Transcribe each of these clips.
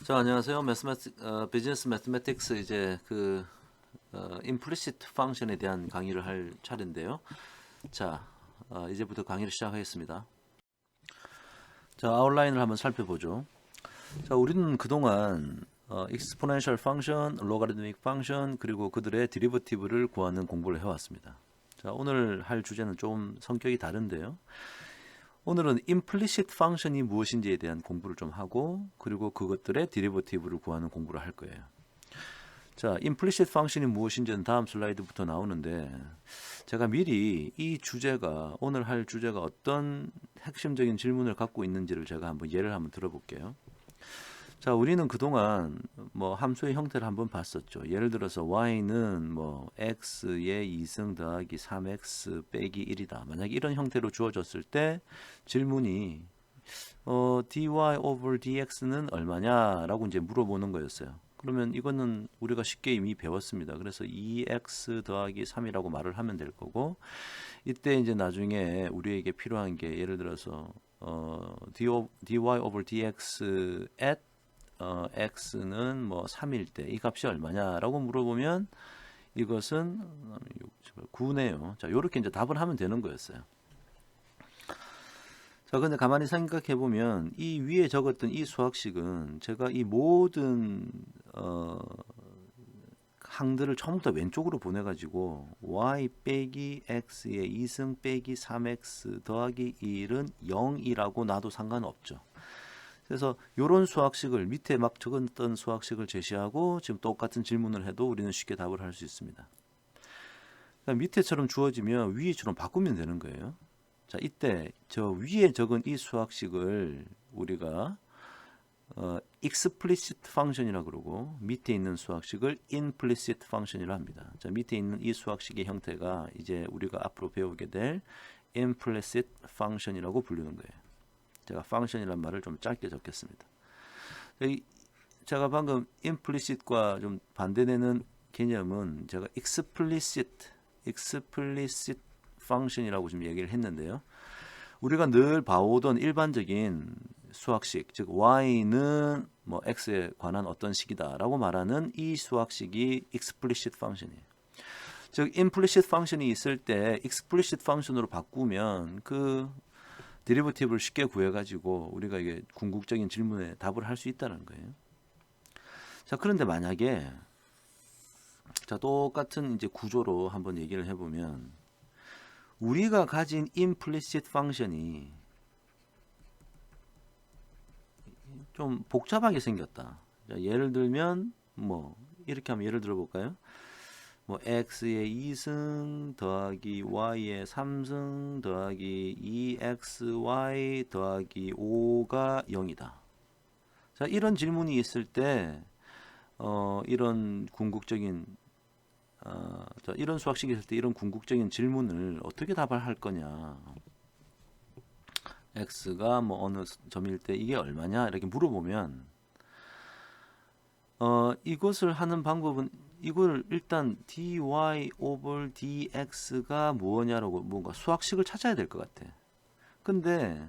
자, 안녕하세요. 비즈니스 매스매틱스 이제 implicit function에 대한 강의를 할 차례인데요. 자, 이제부터 강의를 시작하겠습니다. 자, 아웃라인을 한번 살펴보죠. 자, 우리는 그동안 exponential function, logarithmic function, 그리고 그들의 데리버티브를 구하는 공부를 해왔습니다. 자, 오늘 할 주제는 좀 성격이 다른데요. 오늘은 implicit function이 무엇인지에 대한 공부를 좀 하고, 그리고 그것들의 데리버티브를 구하는 공부를 할 거예요. 자, implicit function이 무엇인지는 다음 슬라이드부터 나오는데, 제가 미리 이 주제가, 오늘 할 주제가 어떤 핵심적인 질문을 갖고 있는지를 제가 예를 한번 들어볼게요. 자, 우리는 그동안 함수의 형태를 한번 봤었죠. 예를 들어서 y는 x의 2승 더하기 3x 빼기 1이다. 만약에 이런 형태로 주어졌을 때 질문이 dy over dx는 얼마냐라고 이제 물어보는 거였어요. 그러면 이거는 우리가 쉽게 이미 배웠습니다. 그래서 2x 더하기 3이라고 말을 하면 될 거고, 이때 이제 나중에 우리에게 필요한 게 예를 들어서 dy over dx at x는 3일 때 이 값이 얼마냐라고 물어보면 이것은 9네요. 자, 이렇게 이제 답을 하면 되는 거였어요. 자, 근데 가만히 생각해 보면 이 위에 적었던 이 수학식은 제가 이 모든 항들을 처음부터 왼쪽으로 보내가지고 y 빼기 x의 2승 빼기 3x 더하기 1은 0이라고 놔도 상관없죠. 그래서 이런 수학식을 밑에 막 적었던 수학식을 제시하고 지금 똑같은 질문을 해도 우리는 쉽게 답을 할 수 있습니다. 그러니까 밑에처럼 주어지면 위에처럼 바꾸면 되는 거예요. 자, 이때 저 위에 적은 이 수학식을 우리가 explicit function이라고 그러고 밑에 있는 수학식을 implicit function이라고 합니다. 자, 밑에 있는 이 수학식의 형태가 이제 우리가 앞으로 배우게 될 implicit function이라고 부르는 거예요. 제가 function이라는 말을 좀 짧게 적겠습니다. 제가 방금 implicit과 좀 반대되는 개념은 제가 explicit function이라고 좀 얘기를 했는데요. 우리가 늘 봐오던 일반적인 수학식, 즉 y는 x에 관한 어떤 식이다라고 말하는 이 수학식이 explicit function이에요. 즉 implicit function이 있을 때 explicit function으로 바꾸면 그 데리버티브를 쉽게 구해가지고 우리가 이게 궁극적인 질문에 답을 할 수 있다는 거예요. 자, 그런데 만약에 자, 똑같은 이제 구조로 한번 얘기를 해보면 우리가 가진 implicit function이 좀 복잡하게 생겼다. 자, 예를 들면 이렇게 한번 예를 들어볼까요? x의 2승 더하기 y의 3승 더하기 2xy 더하기 5가 0이다. 자, 이런 질문이 있을 때 이런 궁극적인 이런 수학식이 있을 때 이런 궁극적인 질문을 어떻게 답을 할 거냐. x가 어느 점일 때 이게 얼마냐 이렇게 물어보면 이것을 하는 방법은 이걸 일단 dy over dx가 뭐냐라고 뭔가 수학식을 찾아야 될 것 같아. 근데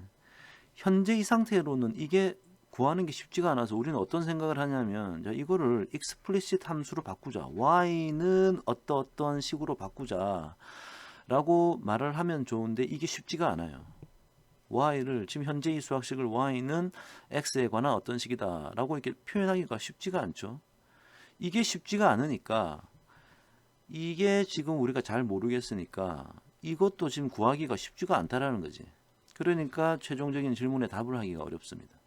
현재 이 상태로는 이게 구하는 게 쉽지가 않아서 우리는 어떤 생각을 하냐면 자, 이거를 explicit 함수로 바꾸자. y는 어떤 식으로 바꾸자 라고 말을 하면 좋은데 이게 쉽지가 않아요. y를 지금 현재 이 수학식을 y는 x에 관한 어떤 식이다 라고 이렇게 표현하기가 쉽지가 않죠. 이게 쉽지가 않으니까 이게 지금 우리가 잘 모르겠으니까 이것도 지금 구하기가 쉽지가 않다라는 거지. 그러니까 최종적인 질문에 답을 하기가 어렵습니다.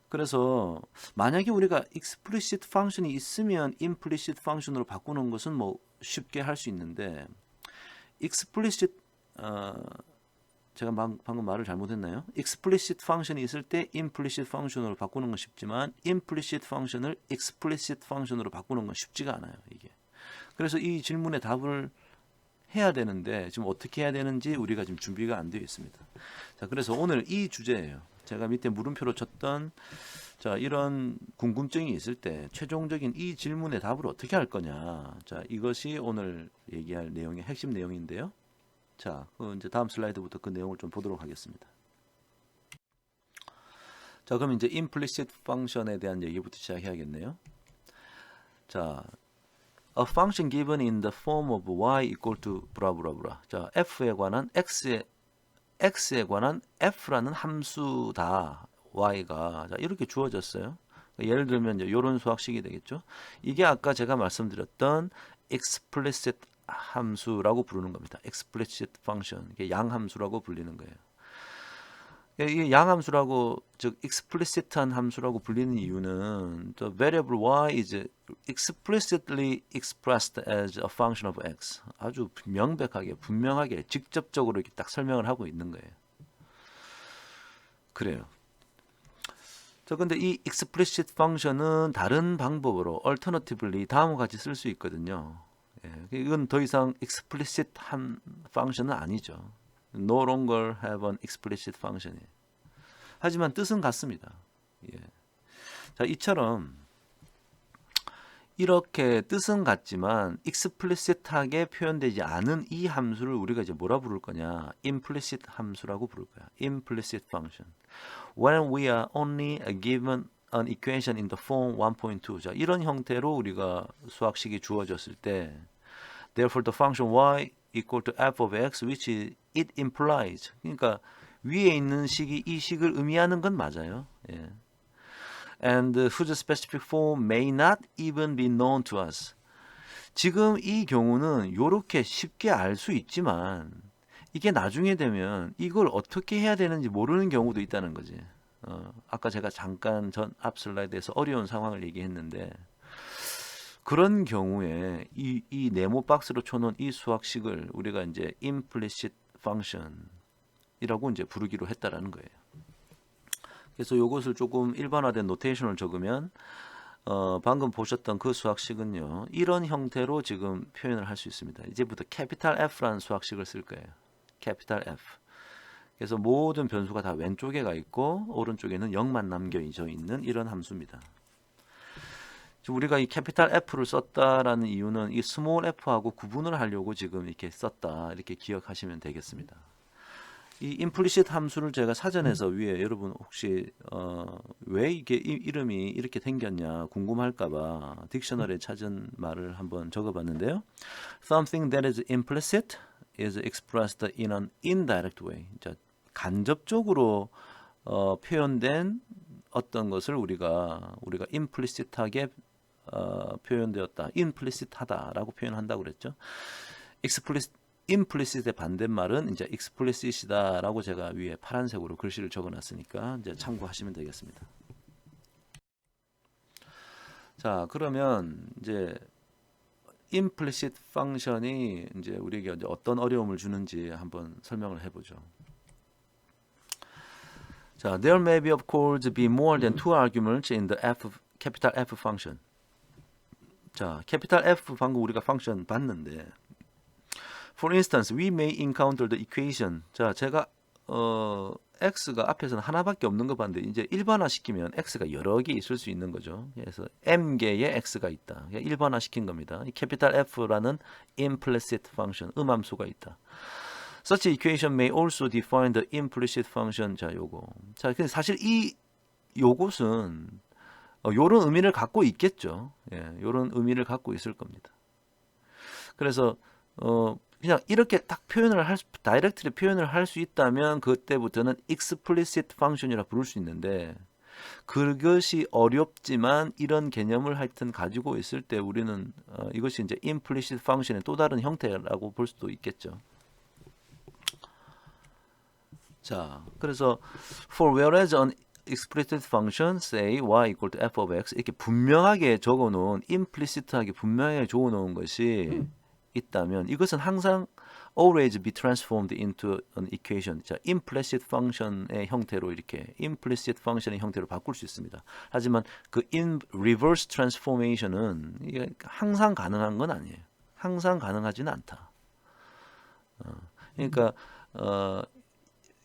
그래서 만약에 우리가 explicit function이 있으면 implicit function으로 바꾸는 것은 쉽게 할 수 있는데 explicit 제가 방금 말을 잘못했나요? explicit function이 있을 때 implicit function으로 바꾸는 건 쉽지만 implicit function을 explicit function으로 바꾸는 건 쉽지가 않아요. 이게. 그래서 이 질문에 답을 해야 되는데 지금 어떻게 해야 되는지 우리가 지금 준비가 안 되어 있습니다. 자, 그래서 오늘 이 주제예요. 제가 밑에 물음표로 쳤던 자, 이런 궁금증이 있을 때 최종적인 이 질문에 답을 어떻게 할 거냐. 자, 이것이 오늘 얘기할 내용의 핵심 내용인데요. 자, 이제 다음 슬라이드부터 그 내용을 좀 보도록 하겠습니다. 자, 그럼 이제 implicit function에 대한 얘기부터 시작해야겠네요. 자, a function given in the form of y equal to blah blah blah. 자, f에 관한 x에 관한 f라는 함수다. y가 자, 이렇게 주어졌어요. 예를 들면 이런 수학식이 되겠죠. 이게 아까 제가 말씀드렸던 explicit 함수라고 부르는 겁니다. explicit function. 이게 양함수라고 불리는 거예요. 이게 양함수라고 즉 explicit한 함수라고 불리는 이유는 the variable y is explicitly expressed as a function of x. 아주 명백하게 분명하게 직접적으로 이렇게 딱 설명을 하고 있는 거예요. 그래요. 자, 근데 이 explicit function은 다른 방법으로 alternatively 다음과 같이 쓸 수 있거든요. 예, 이건 더 이상 explicit한 function은 아니죠. No longer have an explicit function. 하지만 뜻은 같습니다. 예. 자, 이처럼 이렇게 뜻은 같지만 explicit하게 표현되지 않은 이 함수를 우리가 이제 뭐라 부를 거냐? implicit 함수라고 부를 거야. implicit function. When we are only given an equation in the form 1.2. 자, 이런 형태로 우리가 수학식이 주어졌을 때 therefore the function y equal to f of x which it implies. 그러니까 위에 있는 식이 이 식을 의미하는 건 맞아요. 예. And whose specific form may not even be known to us. 지금 이 경우는 이렇게 쉽게 알 수 있지만 이게 나중에 되면 이걸 어떻게 해야 되는지 모르는 경우도 있다는 거지. 아까 제가 잠깐 전 앞 슬라이드에서 어려운 상황을 얘기했는데 그런 경우에 이 네모 박스로 쳐놓은 이 수학식을 우리가 이제 implicit function이라고 이제 부르기로 했다라는 거예요. 그래서 이것을 조금 일반화된 노테이션을 적으면 방금 보셨던 그 수학식은요. 이런 형태로 지금 표현을 할 수 있습니다. 이제부터 캐피탈 F라는 수학식을 쓸 거예요. 캐피탈 F. 그래서 모든 변수가 다 왼쪽에 가 있고 오른쪽에는 0만 남겨져 있는 이런 함수입니다. 우리가 이 캐피탈 F를 썼다라는 이유는 이 스몰 f하고 구분을 하려고 지금 이렇게 썼다. 이렇게 기억하시면 되겠습니다. 이 implicit 함수를 제가 사전에서 위에 여러분 혹시 왜 이게 이름이 이렇게 생겼냐 궁금할까봐 딕셔너리에 찾은 말을 한번 적어봤는데요. Something that is implicit is expressed in an indirect way. 자, 간접적으로 표현된 어떤 것을 우리가 implicit하게 표현되었다, implicit하다라고 표현한다고 그랬죠. implicit의 반대말은 이제 explicit이다라고 제가 위에 파란색으로 글씨를 적어놨으니까 이제 참고하시면 되겠습니다. 자, 그러면 이제 implicit function이 이제 우리에게 이제 어떤 어려움을 주는지 한번 설명을 해보죠. 자, there may be of course be more than two arguments in the capital F function. 자, capital F 방금 우리가 function 봤는데. For instance, we may encounter the equation. 자, 제가 x가 앞에서는 하나밖에 없는 거 봤는데 이제 일반화시키면 x가 여러 개 있을 수 있는 거죠. 그래서 m개의 x가 있다. 일반화시킨 겁니다. 이 capital F라는 implicit function, 음함수가 있다. Such equation may also define the implicit function. 자, 요거. 자, 근데 사실 요것은 요런 의미를 갖고 있겠죠. 예, 요런 의미를 갖고 있을 겁니다. 그래서 그냥 이렇게 딱 다이렉트리 표현을 할 수 있다면 그때부터는 explicit function이라 부를 수 있는데 그것이 어렵지만 이런 개념을 하여튼 가지고 있을 때 우리는 이것이 이제 implicit function의 또 다른 형태라고 볼 수도 있겠죠. 자, 그래서 for whereas an explicit function say y equal to f of x 이렇게 분명하게 적어놓은 implicit하게 분명하게 적어놓은 것이 있다면 이것은 항상 always be transformed into an equation. 자, implicit function의 형태로 이렇게 implicit function의 형태로 바꿀 수 있습니다. 하지만 그 reverse transformation은 이게 항상 가능한 건 아니에요. 항상 가능하지는 않다. 그러니까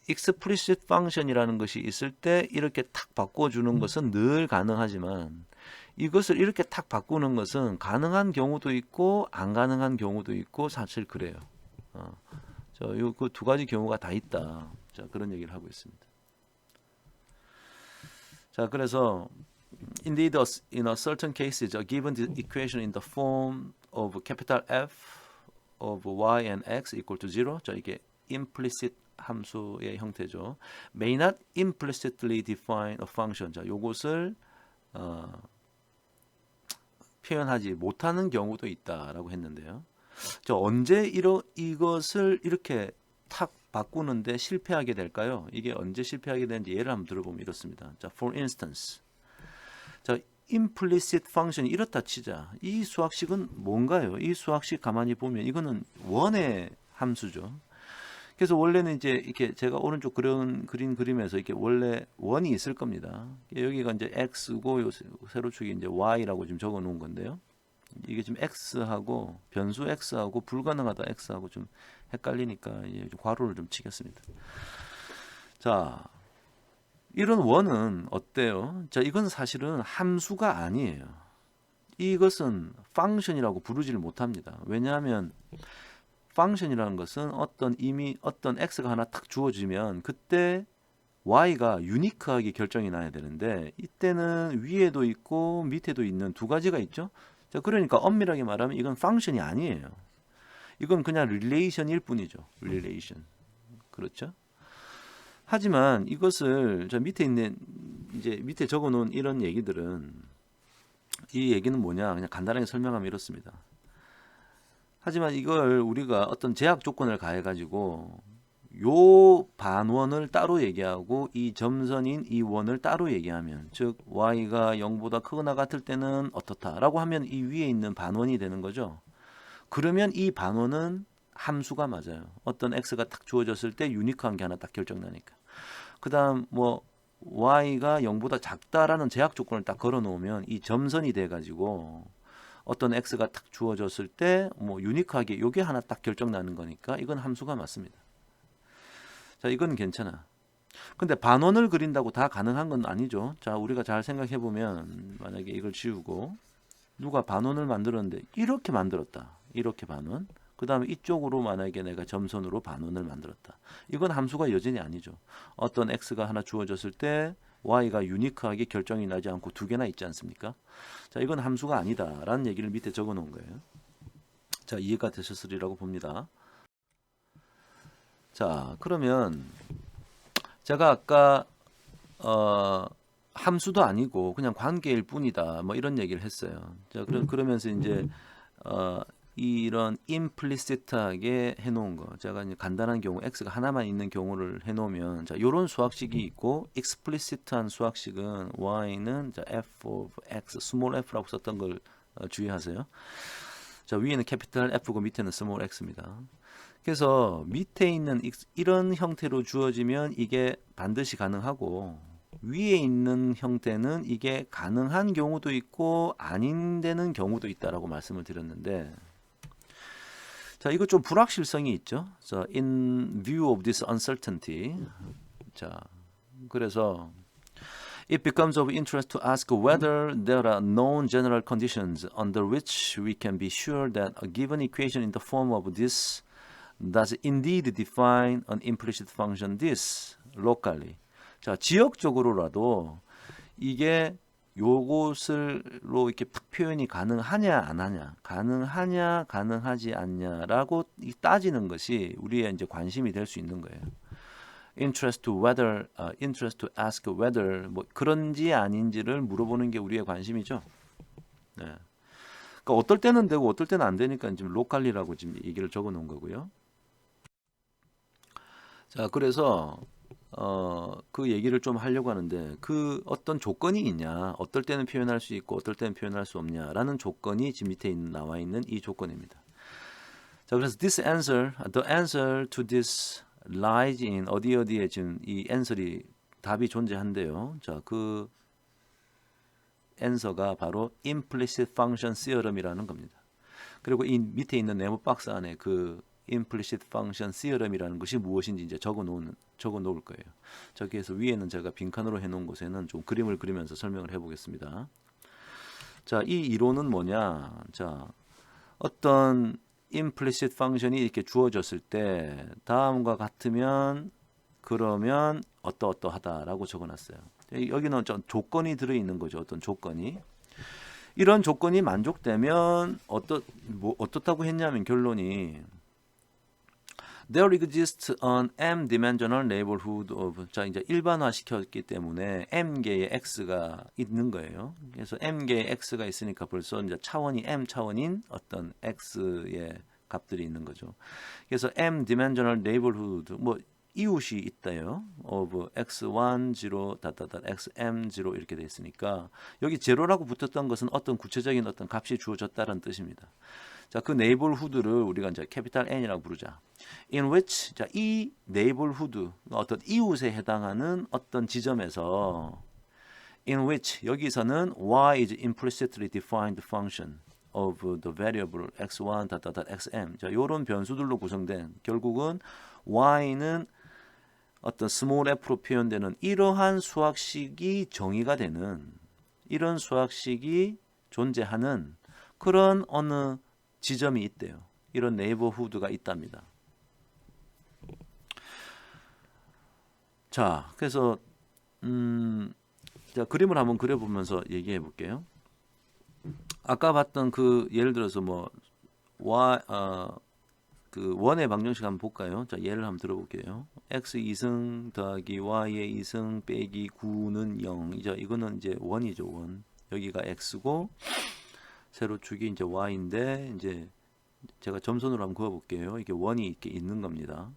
explicit function이라는 것이 있을 때 이렇게 탁 바꿔주는 것은 늘 가능하지만 이것을 이렇게 탁 바꾸는 것은 가능한 경우도 있고 안 가능한 경우도 있고 사실 그래요. 그 두 가지 경우가 다 있다. 자, 그런 얘기를 하고 있습니다. 자, 그래서 indeed in a certain cases a given equation in the form of capital F of y and x equal to 0. 자, 이게 implicit 함수의 형태죠. May not implicitly define a function. 자, 요것을 표현하지 못하는 경우도 있다라고 했는데요. 저 언제 이것을 이렇게 탁 바꾸는데 실패하게 될까요? 이게 언제 실패하게 되는지 예를 한번 들어보면 이렇습니다. 자, for instance, 자, implicit function이 이렇다 치자. 이 수학식은 뭔가요? 이 수학식 가만히 보면 이거는 원의 함수죠. 그래서 원래는 이제 이렇게 제가 오른쪽 그린 그림에서 이렇게 원래 원이 있을 겁니다. 여기가 이제 x고 요 세로축이 이제 y라고 지금 적어 놓은 건데요. 이게 지금 x하고 변수 x하고 불가능하다 x하고 좀 헷갈리니까 이제 괄호를 좀 치겠습니다. 자, 이런 원은 어때요? 자, 이건 사실은 함수가 아니에요. 이것은 펑션이라고 부르지를 못합니다. 왜냐하면 펑션이라는 것은 이미 어떤 x가 하나 딱 주어지면 그때 y가 유니크하게 결정이 나야 되는데 이때는 위에도 있고 밑에도 있는 두 가지가 있죠. 자, 그러니까 엄밀하게 말하면 이건 펑션이 아니에요. 이건 그냥 릴레이션일 뿐이죠. 릴레이션. 그렇죠? 하지만 이것을 저 밑에 있는 이제 밑에 적어 놓은 이런 얘기들은 이 얘기는 뭐냐? 그냥 간단하게 설명하면 이렇습니다. 하지만 이걸 우리가 어떤 제약 조건을 가해 가지고 요 반원을 따로 얘기하고 이 점선인 이 원을 따로 얘기하면 즉 y가 0보다 크거나 같을 때는 어떻다라고 하면 이 위에 있는 반원이 되는 거죠. 그러면 이 반원은 함수가 맞아요. 어떤 x가 딱 주어졌을 때 유니크한 게 하나 딱 결정나니까. 그 다음 뭐 y가 0보다 작다라는 제약 조건을 딱 걸어 놓으면 이 점선이 돼 가지고 어떤 x가 딱 주어졌을 때 뭐 유니크하게 요게 하나 딱 결정나는 거니까 이건 함수가 맞습니다. 자, 이건 괜찮아. 근데 반원을 그린다고 다 가능한 건 아니죠. 자, 우리가 잘 생각해 보면 만약에 이걸 지우고 누가 반원을 만들었는데 이렇게 만들었다. 이렇게 반원. 그 다음에 이쪽으로 만약에 내가 점선으로 반원을 만들었다. 이건 함수가 여전히 아니죠. 어떤 x가 하나 주어졌을 때 y가 유니크하게 결정이 나지 않고 두 개나 있지 않습니까? 자, 이건 함수가 아니다라는 얘기를 밑에 적어 놓은 거예요. 자, 이해가 되셨으리라고 봅니다. 자, 그러면 제가 아까 함수도 아니고 그냥 관계일 뿐이다. 뭐 이런 얘기를 했어요. 자, 그러면서 이제 이런 implicit하게 해놓은 거. 제가 이제 간단한 경우 x가 하나만 있는 경우를 해놓으면 자, 요런 수학식이 있고 explicit한 수학식은 y는 자, f of x, small f라고 썼던 걸 주의하세요. 자, 위에는 캐피탈 F고 밑에는 스몰 x입니다. 그래서 밑에 있는 이런 형태로 주어지면 이게 반드시 가능하고 위에 있는 형태는 이게 가능한 경우도 있고 아닌 되는 경우도 있다라고 말씀을 드렸는데 자, 이거 좀 불확실성이 있죠. 자, in view of this uncertainty. 자, 그래서 it becomes of interest to ask whether there are known general conditions under which we can be sure that a given equation in the form of this does indeed define an implicit function this locally. 자, 지역적으로라도 이게 요것을로 이렇게 표현이 가능하냐 안 하냐, 가능하냐 가능하지 않냐라고 따지는 것이 우리의 이제 관심이 될 수 있는 거예요. interest to ask whether 뭐 그런지 아닌지를 물어보는 게 우리의 관심이죠. 네. 그러니까 어떨 때는 되고 어떨 때는 안 되니까 지금 로컬리라고 지금 얘기를 적어 놓은 거고요. 자, 그래서 그 얘기를 좀 하려고 하는데 그 어떤 조건이 있냐, 어떨 때는 표현할 수 있고 어떨 때는 표현할 수 없냐라는 조건이 지금 밑에 나와 있는 이 조건입니다. 자, 그래서 the answer to this lies in 어디에 지금 이 answer이 답이 존재한대요. 자, 그 answer가 바로 implicit function theorem이라는 겁니다. 그리고 이 밑에 있는 네모 박스 안에 그 implicit function theorem이라는 것이 무엇인지 이제 적어 놓을 거예요. 저기에서 위에는 제가 빈칸으로 해놓은 곳에는 좀 그림을 그리면서 설명을 해보겠습니다. 자, 이 이론은 뭐냐? 자, 어떤 implicit function이 이렇게 주어졌을 때 다음과 같으면 그러면 어떠어떠하다라고 적어놨어요. 여기는 좀 조건이 들어있는 거죠. 어떤 조건이. 이런 조건이 만족되면 어떻다고 했냐면 결론이 There exists an m-dimensional neighborhood of 자 이제 일반화 시켰기 때문에 m 개의 x가 있는 거예요. 그래서 m 개의 x가 있으니까 벌써 이제 차원이 m 차원인 어떤 x의 값들이 있는 거죠. 그래서 m-dimensional neighborhood 뭐 이웃이 있다요. of x1, 0, xm, 0 이렇게 돼 있으니까 여기 제로라고 붙었던 것은 어떤 구체적인 어떤 값이 주어졌다는 뜻입니다. 자, 그 네이버후드를 우리가 이제 캐피탈 N이라고 부르자. In which 자, 이 네이버후드 어떤 이웃에 해당하는 어떤 지점에서 in which 여기서는 y is implicitly defined function of the variable x1, xm. 자, 요런 변수들로 구성된 결국은 y는 어떤 스몰 f로 표현되는 이러한 수학식이 정의가 되는 이런 수학식이 존재하는 그런 어느 지점이 있대요. 이런 네이버후드가 있답니다. 자, 그래서 자, 그림을 한번 그려보면서 얘기해 볼게요. 아까 봤던 그 예를 들어서 뭐 그 원의 방정식 한번 볼까요? 자, 예를 한번 들어볼게요. x 2승 더하기 y의 2승 빼기 9는 0. 이거는 이제 원이죠, 원. 여기가 x고 세로축이 이제 y인데 이제 제가 점선으로 한번 그어 볼게요. 이게 원이 이렇게 있는 겁니다.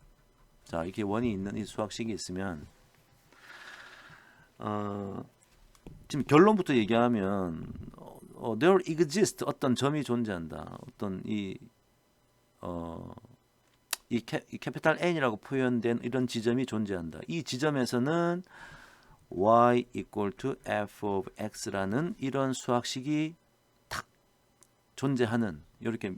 자, 이렇게 원이 있는 이 수학식이 있으면 지금 결론부터 얘기하면 there exists 어떤 점이 존재한다. 어떤 이 캐피탈 N이라고 표현된 이런 지점이 존재한다. 이 지점에서는 y equal to f of x라는 이런 수학식이 탁 존재하는 이렇게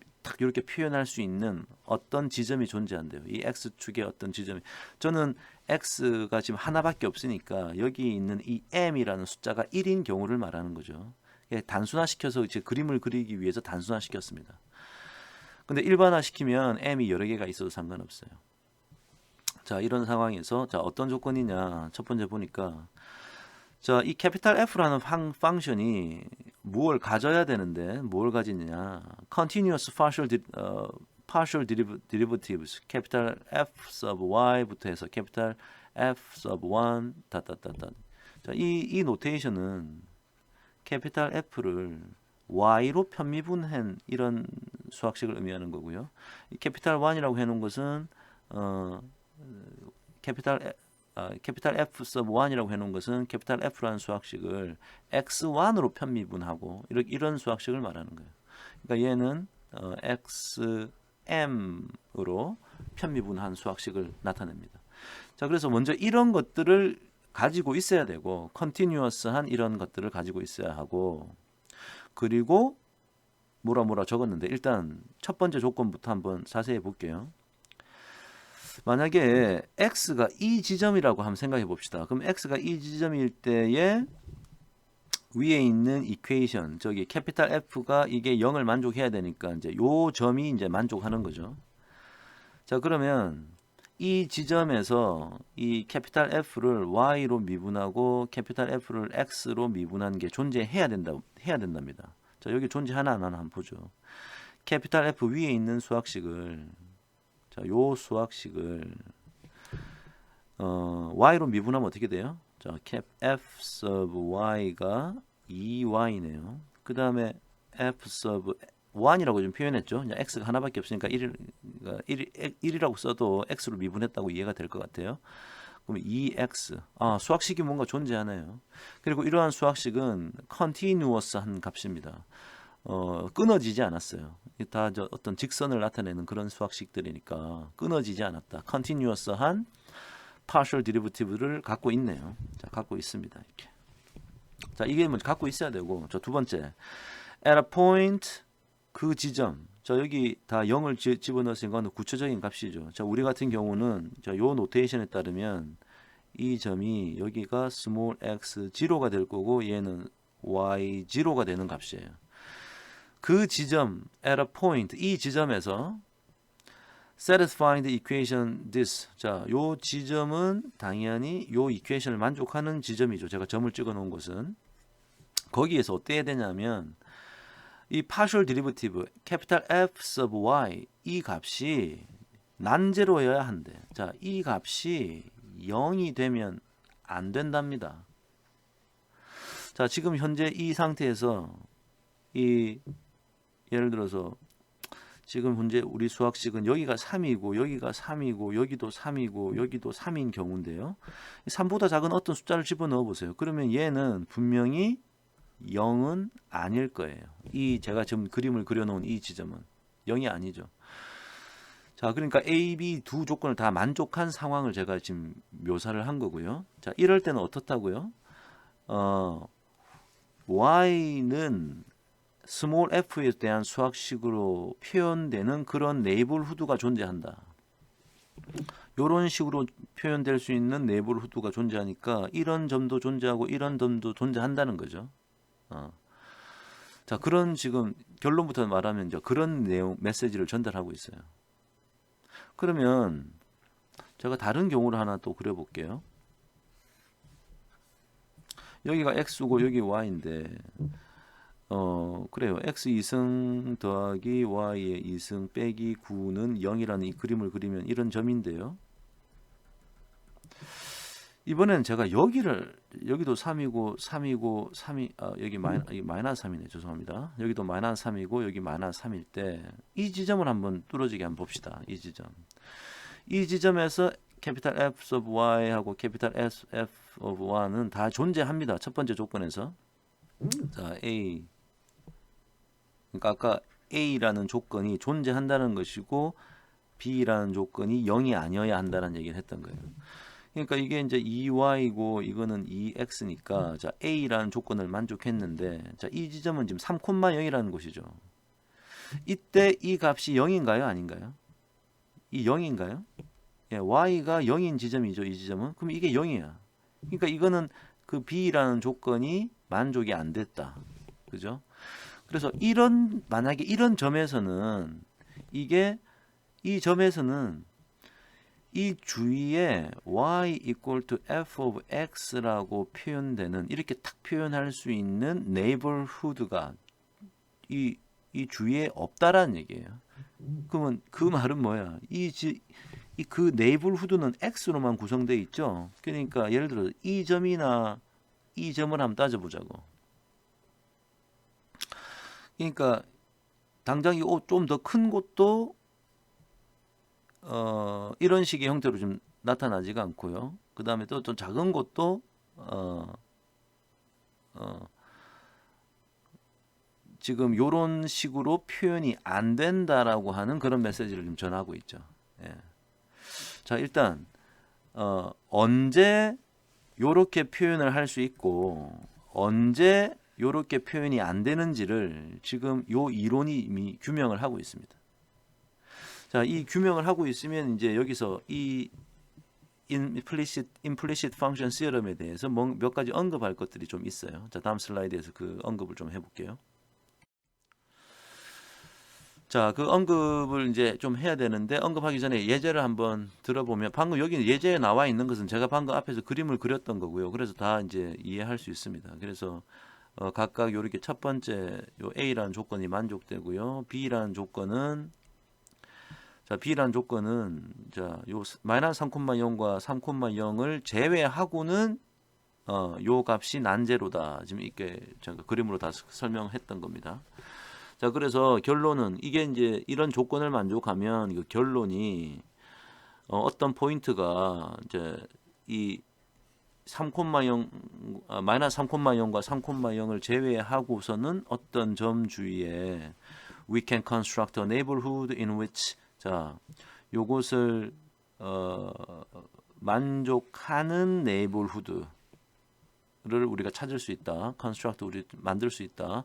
표현할 수 있는 어떤 지점이 존재한대요. 이 x축의 어떤 지점이 저는 x가 지금 하나밖에 없으니까 여기 있는 이 m이라는 숫자가 1인 경우를 말하는 거죠. 단순화시켜서 이제 그림을 그리기 위해서 단순화시켰습니다. 근데 일반화시키면 m이 여러 개가 있어도 상관없어요. 자, 이런 상황에서 자, 어떤 조건이냐? 첫 번째 보니까 자, 이 캐피탈 F라는 펑션이 무엇을 가져야 되는데 뭘 가지느냐? continuous partial derivatives 캐피탈 F sub y부터 해서 캐피탈 F sub 1 자, 이 노테이션은 캐피탈 F를 y로 편미분한 이런 수학식을 의미하는 거고요. 이 캐피탈 1이라고 해놓은 것은 캐피탈 F sub 1이라고 해놓은 것은 캐피탈 F라는 수학식을 x1으로 편미분하고 이런 수학식을 말하는 거예요. 그러니까 얘는 xm으로 편미분한 수학식을 나타냅니다. 자, 그래서 먼저 이런 것들을 가지고 있어야 되고 컨티뉴어스한 이런 것들을 가지고 있어야 하고 그리고 뭐라 적었는데 일단 첫 번째 조건부터 한번 자세히 볼게요. 만약에 x가 이 지점이라고 한번 생각해 봅시다. 그럼 x가 이 지점일 때에 위에 있는 이퀘이션 저기 캐피탈 F가 이게 0을 만족해야 되니까 이제 요 점이 이제 만족하는 거죠. 자, 그러면 이 지점에서 이 캐피탈 F를 y로 미분하고 캐피탈 F를 x로 미분한 게 존재해야 된답니다. 자, 여기 존재하나 안 하나 한번 보죠. 캐피탈 F 위에 있는 수학식을 자, 요 수학식을 y로 미분하면 어떻게 돼요? 자, cap f sub y가 2y네요. 그 다음에 f sub 1이라고 좀 표현했죠. x가 하나밖에 없으니까 1이라고 써도 x로 미분했다고 이해가 될 것 같아요. 그럼 2x. 수학식이 뭔가 존재하네요. 그리고 이러한 수학식은 continuous한 값입니다. 끊어지지 않았어요. 다 어떤 직선을 나타내는 그런 수학식들이니까 끊어지지 않았다. continuous한 partial derivative를 갖고 있네요. 자, 갖고 있습니다. 이렇게. 자, 이게 먼저 갖고 있어야 되고, 자, 두 번째, at a point 그 지점. 자, 여기 다 0을 집어넣었으니까 구체적인 값이죠. 자, 우리 같은 경우는 자, 요 노테이션에 따르면 이 점이 여기가 small x 0가 될 거고 얘는 y 0가 되는 값이에요. 그 지점 at a point 이 지점에서 satisfying the equation this. 자, 요 지점은 당연히 요 이퀘이션을 만족하는 지점이죠. 제가 점을 찍어 놓은 것은. 거기에서 어떻게 해야 되냐면 이 partial derivative capital F sub y 이 값이 난제로여야 한대. 자, 이 값이 0이 되면 안 된답니다. 자, 지금 현재 이 상태에서 예를 들어서 지금 현재 우리 수학식은 여기가 3이고 여기가 3이고 여기도 3이고 여기도 3인 경우인데요. 3보다 작은 어떤 숫자를 집어넣어 보세요. 그러면 얘는 분명히 0은 아닐 거예요. 이 제가 지금 그림을 그려놓은 이 지점은 0이 아니죠. 자, 그러니까 A, B 두 조건을 다 만족한 상황을 제가 지금 묘사를 한 거고요. 자, 이럴 때는 어떻다고요? Y는 스몰 f에 대한 수학식으로 표현되는 그런 네이버후드가 존재한다. 이런 식으로 표현될 수 있는 네이버후드가 존재하니까 이런 점도 존재하고 이런 점도 존재한다는 거죠. 자, 그런 지금 결론부터 말하면 이제 그런 내용 메시지를 전달하고 있어요. 그러면 제가 다른 경우를 하나 또 그려볼게요. 여기가 x고 여기 y인데 그래요. x 2승 더하기 y의 2승 빼기 9는 0이라는 이 그림을 그리면 이런 점인데요. 이번엔 제가 여기도 3이고 3이고 3이 여기 마이너스 3이네. 죄송합니다. 여기도 마이너스 3이고 여기 마이너스 3일 때 이 지점을 한번 뚫어지게 한번 봅시다. 이 지점에서 캐피탈 F of Y하고 캐피탈 S F of Y는 다 존재합니다. 첫 번째 조건에서. 자, A. 그러니까 아까 A라는 조건이 존재한다는 것이고 B라는 조건이 0이 아니어야 한다는 얘기를 했던 거예요. 그러니까 이게 이제 2y고 이거는 2x니까 자, A라는 조건을 만족했는데 자, 이 지점은 지금 3,0이라는 곳이죠. 이때 이 값이 0인가요? 아닌가요? 이 0인가요? 예, y가 0인 지점이죠. 이 지점은. 그럼 이게 0이야. 그러니까 이거는 그 B라는 조건이 만족이 안 됐다. 그죠? 그래서 만약에 이런 점에서는 이 점에서는 이 주위에 y equal to f of x라고 표현되는 이렇게 딱 표현할 수 있는 neighborhood가 이 주위에 없다라는 얘기예요. 그러면 그 말은 뭐야? 그 neighborhood는 x로만 구성되어 있죠. 그러니까 예를 들어 이 점이나 이 점을 한번 따져보자고. 그러니까 당장 좀 더 큰 곳도 이런 식의 형태로 좀 나타나지가 않고요. 그 다음에 또 좀 작은 곳도 지금 이런 식으로 표현이 안 된다라고 하는 그런 메시지를 좀 전하고 있죠. 예. 자, 일단 언제 이렇게 표현을 할 수 있고 언제 이렇게 표현이 안 되는지를 지금 이 이론이 이미 규명을 하고 있습니다. 자, 이 규명을 하고 있으면 이제 여기서 이 implicit function theorem에 대해서 몇 가지 언급할 것들이 좀 있어요. 자, 다음 슬라이드에서 그 언급을 좀 해볼게요. 자, 그 언급을 이제 좀 해야 되는데 언급하기 전에 예제를 한번 들어보면 방금 여기 예제에 나와 있는 것은 제가 방금 앞에서 그림을 그렸던 거고요. 그래서 다 이제 이해할 수 있습니다. 그래서 각각 이렇게 첫 번째 요 A라는 조건이 만족되고요. B라는 조건은 B라는 조건은 요 마이너스 3,0과 3,0을 제외하고는 요 값이 난제로다. 지금 이렇게 제가 그림으로 다 설명했던 겁니다. 자, 그래서 결론은 이게 이제 이런 조건을 만족하면 그 결론이 어떤 포인트가 이제 이 3,0 마이너스 3,0과 3,0을 제외하고서는 어떤 점 주위에 we can construct a neighborhood in which 자, 요것을 만족하는 neighborhood를 우리가 찾을 수 있다. construct 우리 만들 수 있다.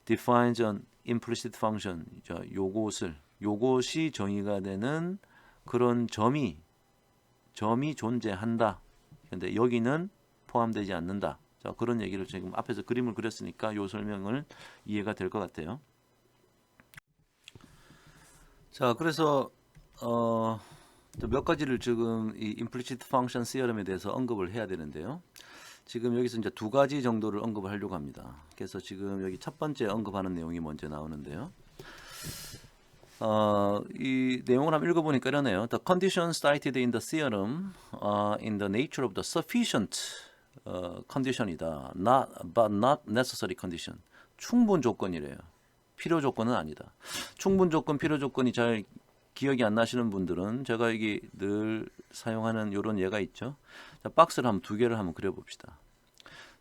defines an implicit function. 자, 요것이 정의가 되는 그런 점이 존재한다. 근데 여기는 포함되지 않는다. 자, 그런 얘기를 지금 앞에서 그림을 그렸으니까 요 설명을 이해가 될 것 같아요. 자, 그래서 몇 가지를 지금 이 implicit function theorem에 대해서 언급을 해야 되는데요. 지금 여기서 이제 두 가지 정도를 언급을 하려고 합니다. 그래서 지금 여기 첫 번째 언급하는 내용이 먼저 나오는데요. 이 내용을 한번 읽어보니까 이러네요. The conditions cited in the theorem are in the nature of the sufficient condition이다. But not necessary condition. 충분 조건이래요. 필요 조건은 아니다. 충분 조건, 필요 조건이 잘 기억이 안 나시는 분들은 제가 여기 늘 사용하는 이런 예가 있죠. 자, 박스를 한번 두 개를 한번 그려봅시다.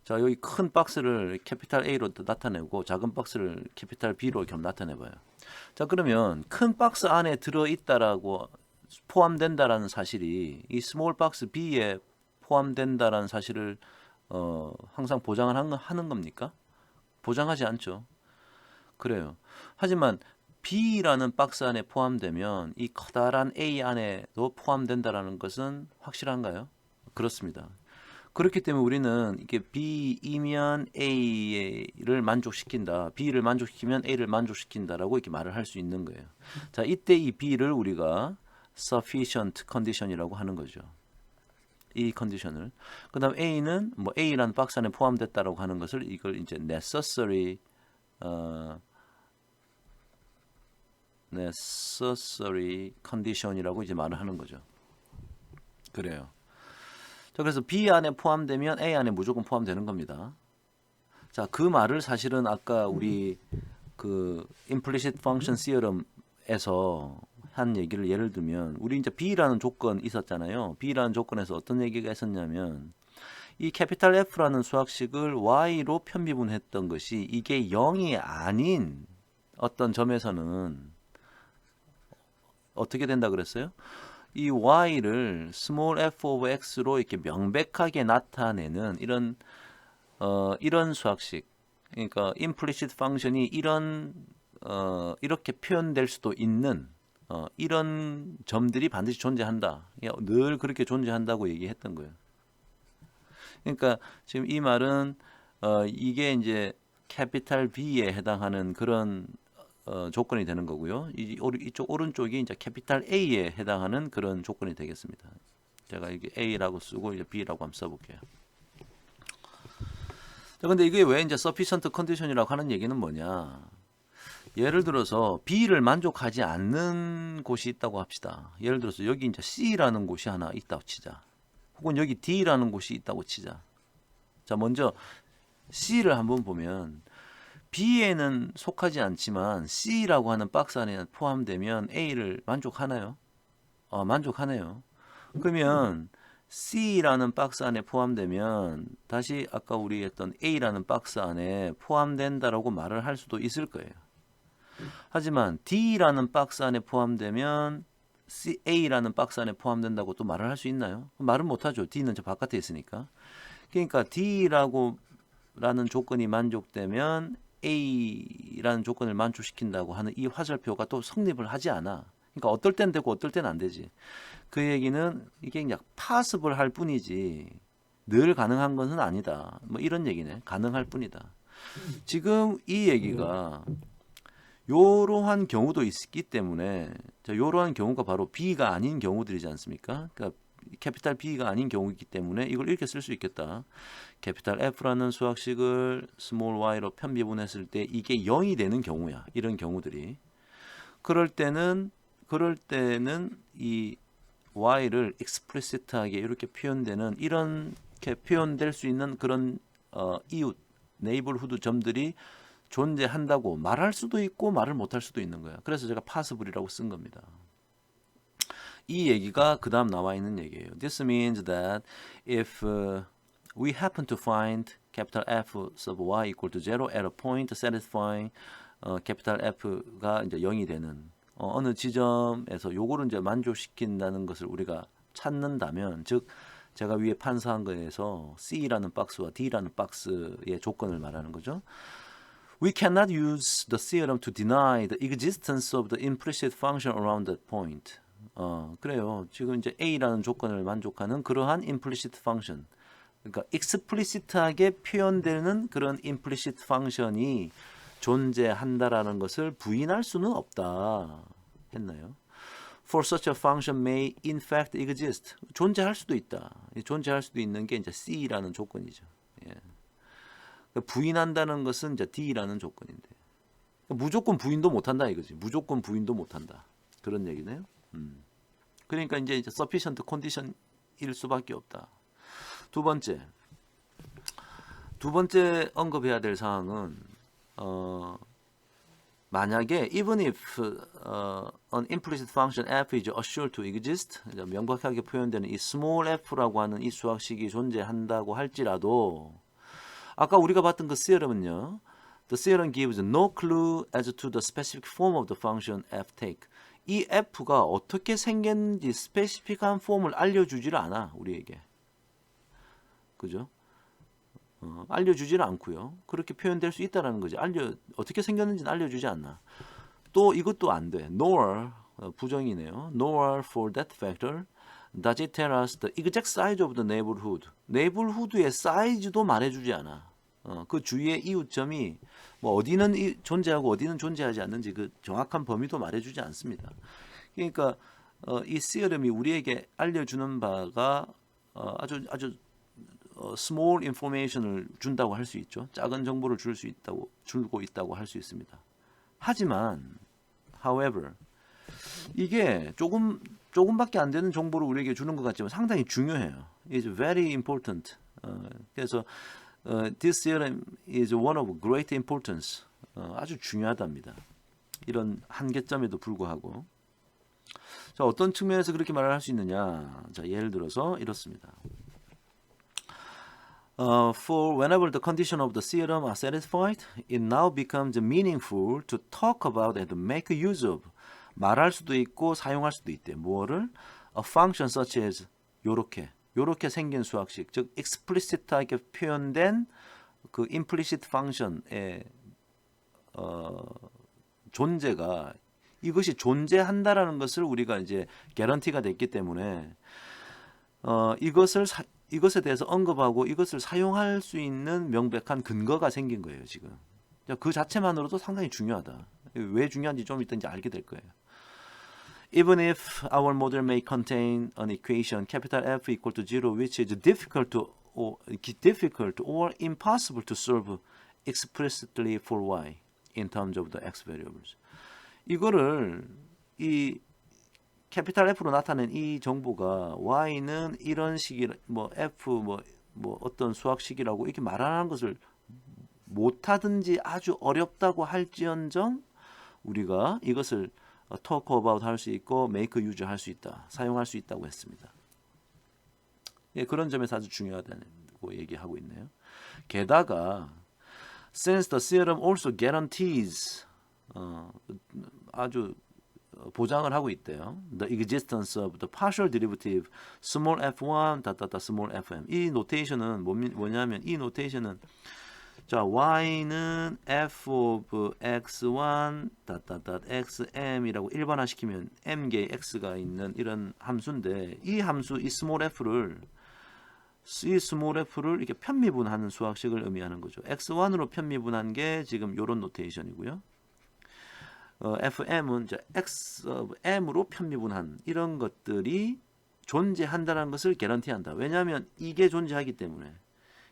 자, 여기 큰 박스를 캐피탈 A로 나타내고 작은 박스를 캐피탈 B로 이렇게 나타내봐요. 자, 그러면 큰 박스 안에 들어있다라고 포함된다라는 사실이 이 스몰 박스 B에 포함된다라는 사실을 항상 보장을 하는 겁니까? 보장하지 않죠. 그래요. 하지만 B라는 박스 안에 포함되면 이 커다란 A 안에도 포함된다라는 것은 확실한가요? 그렇습니다. 그렇기 때문에 우리는 이게 B이면 A를 만족시킨다. B를 만족시키면 A를 만족시킨다라고 이렇게 말을 할 수 있는 거예요. 자, 이때 이 B를 우리가 sufficient condition이라고 하는 거죠. 이 컨디션을. 그다음 A는 뭐 A라는 박스 안에 포함됐다라고 하는 것을 이걸 이제 necessary condition이라고 이제 말을 하는 거죠. 그래요. 자, 그래서 B 안에 포함되면 A 안에 무조건 포함되는 겁니다. 자, 그 말을 사실은 아까 우리 그 implicit function theorem에서 한 얘기를 예를 들면 우리 이제 B라는 조건 있었잖아요. B라는 조건에서 어떤 얘기가 있었냐면 이 캐피탈 F라는 수학식을 Y로 편미분했던 것이 이게 0이 아닌 어떤 점에서는 어떻게 된다 그랬어요? 이 Y를 small f of x로 이렇게 명백하게 나타내는 이런 수학식, 그러니까 implicit function이 이렇게 표현될 수도 있는 이런 점들이 반드시 존재한다. 늘 그렇게 존재한다고 얘기했던 거예요. 그러니까 지금 이 말은 이게 이제 캐피탈 B에 해당하는 그런 조건이 되는 거고요. 이쪽 오른쪽이 이제 캐피탈 A에 해당하는 그런 조건이 되겠습니다. 제가 여기 A라고 쓰고 이제 B라고 한번 써볼게요. 자, 근데 이게 왜 이제 sufficient condition이라고 하는 얘기는 뭐냐? 예를 들어서 B를 만족하지 않는 곳이 있다고 합시다. 예를 들어서 여기 이제 C라는 곳이 하나 있다고 치자. 혹은 여기 D라는 곳이 있다고 치자. 자, 먼저 C를 한번 보면 B에는 속하지 않지만 C라고 하는 박스 안에 포함되면 A를 만족하나요? 만족하네요. 그러면 C라는 박스 안에 포함되면 다시 아까 우리 했던 A라는 박스 안에 포함된다라고 말을 할 수도 있을 거예요. 하지만 D라는 박스 안에 포함되면 A라는 박스 안에 포함된다고 또 말을 할 수 있나요? 말은 못하죠. D는 저 바깥에 있으니까. 그러니까 D라는 조건이 만족되면 A라는 조건을 만족시킨다고 하는 이 화살표가 또 성립을 하지 않아. 그러니까 어떨 땐 되고 어떨 땐 안 되지. 그 얘기는 이게 그냥 possible 할 뿐이지 늘 가능한 것은 아니다. 뭐 이런 얘기네. 가능할 뿐이다. 지금 이 얘기가 요러한 경우도 있기 때문에 요러한 경우가 바로 B가 아닌 경우들이지 않습니까? 그러니까 캐피탈 B가 아닌 경우이기 때문에 이걸 이렇게 쓸 수 있겠다. 캐피탈 F라는 수학식을 스몰 y로 편미분했을 때 이게 0이 되는 경우야. 이런 경우들이. 그럴 때는 이 y를 explicit하게 이렇게 표현되는 이렇게 표현될 수 있는 그런 이웃, 네이버후드 점들이 존재한다고 말할 수도 있고 말을 못할 수도 있는 거야. 그래서 제가 possible이라고 쓴 겁니다. 이 얘기가 그 다음 나와 있는 얘기예요. This means that if we happen to find capital F sub y equal to 0 at a point satisfying capital F가 이제 0이 되는 어느 지점에서 요거를 이제 만족시킨다는 것을 우리가 찾는다면, 즉 제가 위에 판사한 거에서 C라는 박스와 D라는 박스의 조건을 말하는 거죠. We cannot use the theorem to deny the existence of the implicit function around that point. 그래요. 지금 이제 A라는 조건을 만족하는 그러한 implicit function, 그러니까 explicit하게 표현되는 그런 implicit function이 존재한다라는 것을 부인할 수는 없다 했나요? for such a function may in fact exist. 존재할 수도 있다. 존재할 수도 있는 게 이제 C라는 조건이죠. 예. 부인한다는 것은 이제 D라는 조건인데. 무조건 부인도 못한다 이거지. 무조건 부인도 못한다. 그런 얘기네요. 그러니까 이제 sufficient condition일 수밖에 없다. 두 번째 언급해야 될 사항은 만약에 even if an implicit function f is assured to exist, 명백하게 표현되는 이 small f라고 하는 이 수학식이 존재한다고 할지라도 아까 우리가 봤던 그 theorem은요. The theorem gives no clue as to the specific form of the function f take. 이 f가 어떻게 생겼는지 스페시픽한 폼을 알려주지를 않아 우리에게. 그죠? 알려주지는 않고요. 그렇게 표현될 수 있다는 거지. 어떻게 생겼는지는 알려주지 않나. 또 이것도 안 돼. Nor 부정이네요. Nor for that factor does it tell us the exact size of the neighborhood. 네이버후드의 사이즈도 말해주지 않아. 그 주위의 이웃점이 뭐 어디는 존재하고 어디는 존재하지 않는지 그 정확한 범위도 말해주지 않습니다. 그러니까 이 시어럼이 우리에게 알려주는 바가 아주 small information을 준다고 할 수 있죠. 작은 정보를 주고 있다고 할 수 있습니다. 하지만, however, 이게 조금밖에 안 되는 정보를 우리에게 주는 것 같지만 상당히 중요해요. It's very important. 그래서 this theorem is one of great importance. 아주 중요하답니다. 이런 한계점에도 불구하고. 자, 어떤 측면에서 그렇게 말을 할 수 있느냐? 자, 예를 들어서 이렇습니다. For whenever the condition of the theorem are satisfied, it now becomes meaningful to talk about and make use of. 말할 수도 있고 사용할 수도 있대. 뭐를? A function such as 요렇게 생긴 수학식, 즉 explicit하게 표현된 그 implicit function의 존재가 이것이 존재한다라는 것을 우리가 이제 개런티가 됐기 때문에 이것에 대해서 언급하고 이것을 사용할 수 있는 명백한 근거가 생긴 거예요, 지금. 그 자체만으로도 상당히 중요하다. 왜 중요한지 좀 이따 이제 알게 될 거예요. Even if our model may contain an equation capital F equal to 0 which is difficult or impossible to solve explicitly for y in terms of the x variables. 이거를 이 캐피탈 F로 나타낸 이 정보가 y는 이런 식이 뭐 f 뭐 어떤 수학식이라고 이렇게 말하는 것을 못하든지 아주 어렵다고 할지언정 우리가 이것을 talk about 할 수 있고 make use 할 수 있다. 사용할 수 있다고 했습니다. 예, 그런 점에서 아주 중요하다고 얘기하고 있네요. 게다가 since the theorem also guarantees 아주 보장을 하고 있대요. The existence of the partial derivative small f1 small fm. 이 노테이션은 뭐냐면 이 노테이션은 자, y는 f of x1 xm이라고 일반화시키면 m개의 x가 있는 이런 함수인데 이 함수 이 small f를 이렇게 편미분하는 수학식을 의미하는 거죠. x1으로 편미분한 게 지금 이런 노테이션이고요. fm은 이제 x of m으로 편미분한 이런 것들이 존재한다는 것을 개런티한다. 왜냐하면 이게 존재하기 때문에.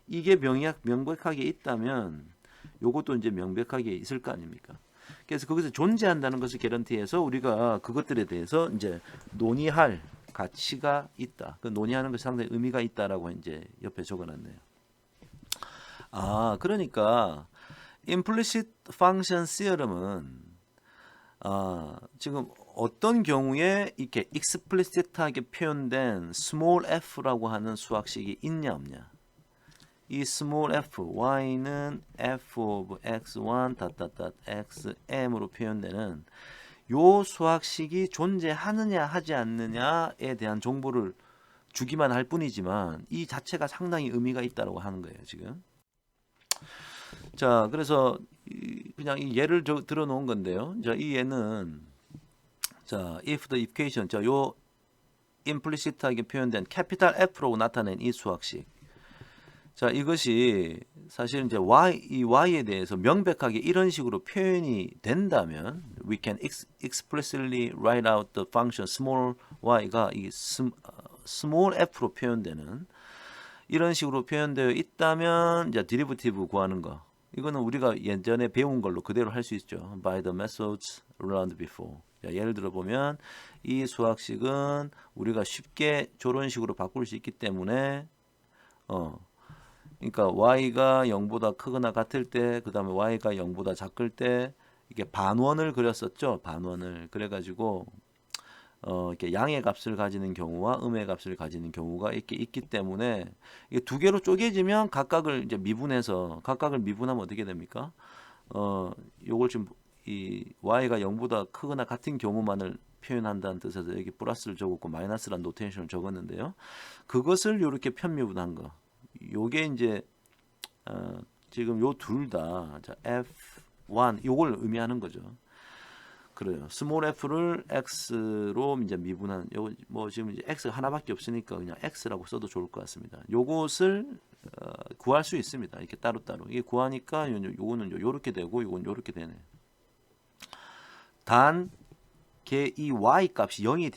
이게 명백하게 있다면 요것도 이제 명백하게 있을 거 아닙니까? 그래서 거기서 존재한다는 것을 개런티해서 우리가 그것들에 대해서 이제 논의할 가치가 있다. 그 논의하는 것이 상당히 의미가 있다라고 이제 옆에 적어놨네요. 그러니까 implicit function theorem은 지금 어떤 경우에 이렇게 explicit하게 표현된 small f라고 하는 수학식이 있냐 없냐? 이 small f, y는 f of x1 xm으로 표현되는 요 수학식이 존재하느냐 하지 않느냐에 대한 정보를 주기만 할 뿐이지만 이 자체가 상당히 의미가 있다고 하는 거예요, 지금. 자, 그래서 그냥 이 예를 들어 놓은 건데요. 자, 이 예는 자, if the equation, 자, 요 implicit하게 표현된 capital F로 나타낸 이 수학식. 자, 이것이 사실 이제 이 y에 대해서 명백하게 이런 식으로 표현이 된다면 we can explicitly write out the function small y가 이 small f로 표현되는 이런 식으로 표현되어 있다면 이제 데리버티브 구하는 거. 이거는 우리가 예전에 배운 걸로 그대로 할 수 있죠. By the methods learned before. 자, 예를 들어 보면 이 수학식은 우리가 쉽게 저런 식으로 바꿀 수 있기 때문에 그러니까 y가 0보다 크거나 같을 때, 그 다음에 y가 0보다 작을 때 이게 반원을 그렸었죠. 반원을 그래가지고 이렇게 양의 값을 가지는 경우와 음의 값을 가지는 경우가 이렇게 있기 때문에 이게 두 개로 쪼개지면 각각을 이제 미분해서 각각을 미분하면 어떻게 됩니까? 요걸 지금 이 y가 0보다 크거나 같은 경우만을 표현한다는 뜻에서 여기 플러스를 적었고 마이너스란 노테이션을 적었는데요. 그것을 이렇게 편미분한 거. 요게 이제 지금 요 둘 다 F1 요걸 의미하는 거죠. 그래요. 스몰 f를 x로 이제 미분한 요 뭐 지금 이제 x가 하나밖에 없으니까 그냥 x라고 써도 좋을 것 같습니다. 요것을 구할 수 있습니다. 이렇게 따로따로. 이게 구하니까 요거는 요렇게 되고 요건 요렇게 되네. 단 이 y 값이 0이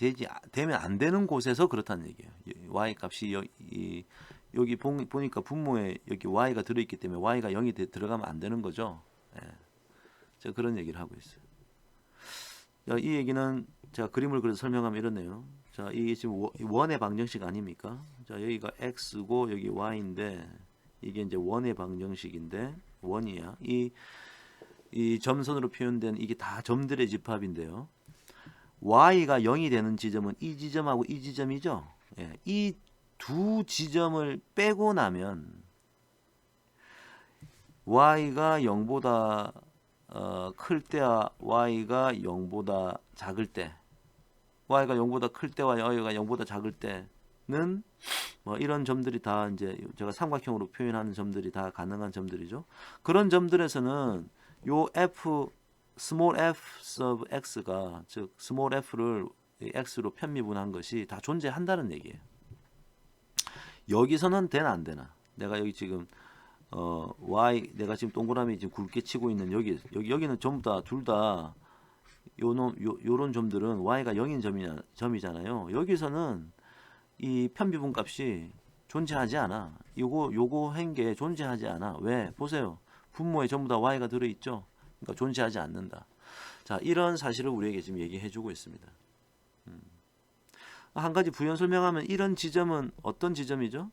되면 안 되는 곳에서 그렇다는 얘기예요. y 값이 여기 보니까 분모에 여기 y가 들어있기 때문에 y가 0이 들어가면 안 되는 거죠. 예. 제가 그런 얘기를 하고 있어요. 자, 이 얘기는 제가 그림을 그려서 설명하면 이렇네요. 자, 이게 지금 원의 방정식 아닙니까? 자, 여기가 x고 여기 y인데 이게 이제 원의 방정식인데 원이야. 이 점선으로 표현된 이게 다 점들의 집합인데요. y가 0이 되는 지점은 이 지점하고 이 지점이죠. 예, 이 두 지점을 빼고 나면 y가 0보다 클 때와 y가 0보다 작을 때, y가 0보다 클 때와 y가 0보다 작을 때는 뭐 이런 점들이 다 이제 제가 삼각형으로 표현하는 점들이 다 가능한 점들이죠. 그런 점들에서는 요 f small f sub x가 즉 small f를 x로 편미분한 것이 다 존재한다는 얘기예요. 여기서는 되나 안 되나? 내가 여기 지금 y 내가 지금 동그라미 지금 굵게 치고 있는 여기는 전부 다 둘 다 요런 점들은 y가 0인 점이잖아요. 여기서는 이 편미분 값이 존재하지 않아. 요거 한 게 존재하지 않아. 왜? 보세요. 분모에 전부 다 y가 들어 있죠. 그러니까 존재하지 않는다. 자, 이런 사실을 우리에게 지금 얘기해 주고 있습니다. 한 가지 부연 설명하면 이런 지점은 어떤 지점이죠?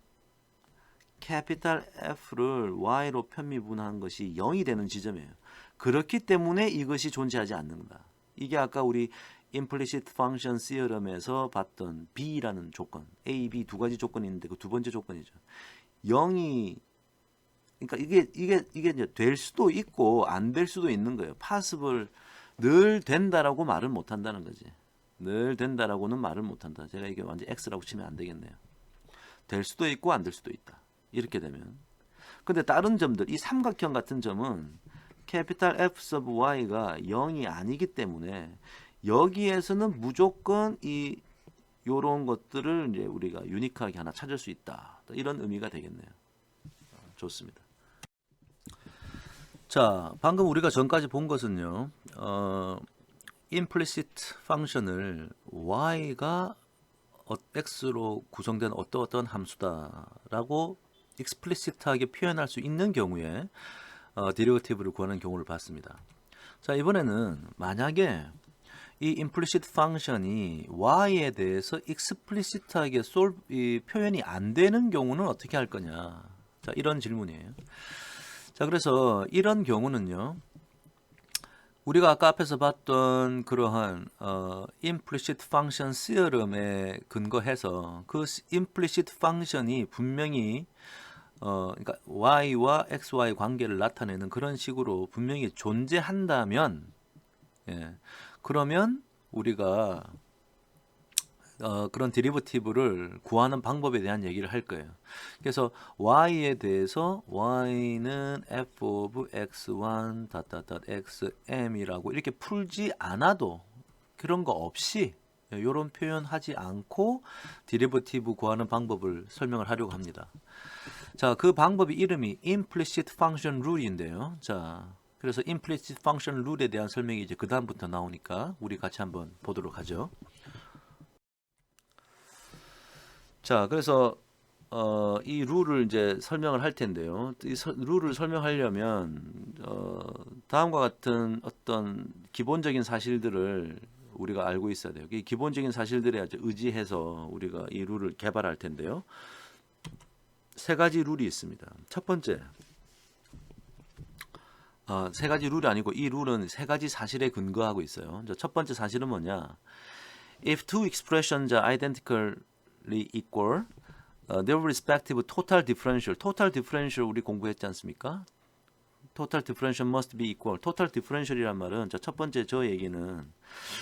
캐피탈 F를 Y로 편미분한 것이 0이 되는 지점이에요. 그렇기 때문에 이것이 존재하지 않는다. 이게 아까 우리 Implicit Function Theorem에서 봤던 B라는 조건, A, B 두 가지 조건이 있는데 그 두 번째 조건이죠. 0이 그러니까 이게 이제 될 수도 있고 안 될 수도 있는 거예요. Possible 늘 된다라고 말을 못 한다는 거지. 늘 된다라고는 말을 못한다. 제가 이게 완전 X라고 치면 안 되겠네요. 될 수도 있고 안 될 수도 있다. 이렇게 되면. 근데 다른 점들, 이 삼각형 같은 점은 캐피탈 F sub Y가 0이 아니기 때문에 여기에서는 무조건 요런 것들을 이제 우리가 유니크하게 하나 찾을 수 있다. 이런 의미가 되겠네요. 좋습니다. 자, 방금 우리가 전까지 본 것은요. implicit 펑션을 y가 x로 구성된 어떤 함수다라고 explicit하게 표현할 수 있는 경우에 데리버티브를 구하는 경우를 봤습니다. 자, 이번에는 만약에 이 implicit 펑션이 y에 대해서 explicit하게 표현이 안 되는 경우는 어떻게 할 거냐? 자, 이런 질문이에요. 자, 그래서 이런 경우는요. 우리가 아까 앞에서 봤던 그러한 implicit function theorem에 근거해서 그 implicit function이 분명히 그러니까 y와 xy 관계를 나타내는 그런 식으로 분명히 존재한다면, 예, 그러면 우리가 그런 데리버티브를 구하는 방법에 대한 얘기를 할 거예요. 그래서 y에 대해서 y는 f of x1 xm이라고 이렇게 풀지 않아도 그런 거 없이 이런 표현하지 않고 데리버티브 구하는 방법을 설명을 하려고 합니다. 자, 그 방법이 이름이 implicit function rule인데요. 자, 그래서 implicit function 룰에 대한 설명이 이제 그 다음부터 나오니까 우리 같이 한번 보도록 하죠. 자, 그래서 이 룰을 이제 설명을 할 텐데요. 이 룰을 설명하려면 다음과 같은 어떤 기본적인 사실들을 우리가 알고 있어야 돼요. 이 기본적인 사실들에 아주 의지해서 우리가 이 룰을 개발할 텐데요. 세 가지 룰이 있습니다. 첫 번째, 세 가지 룰이 아니고 이 룰은 세 가지 사실에 근거하고 있어요. 첫 번째 사실은 뭐냐? If two expressions are identically equal, their respective total differential. total differential 우리 공부했지 않습니까? total differential must be equal. total differential이란 말은 첫 번째 저 얘기는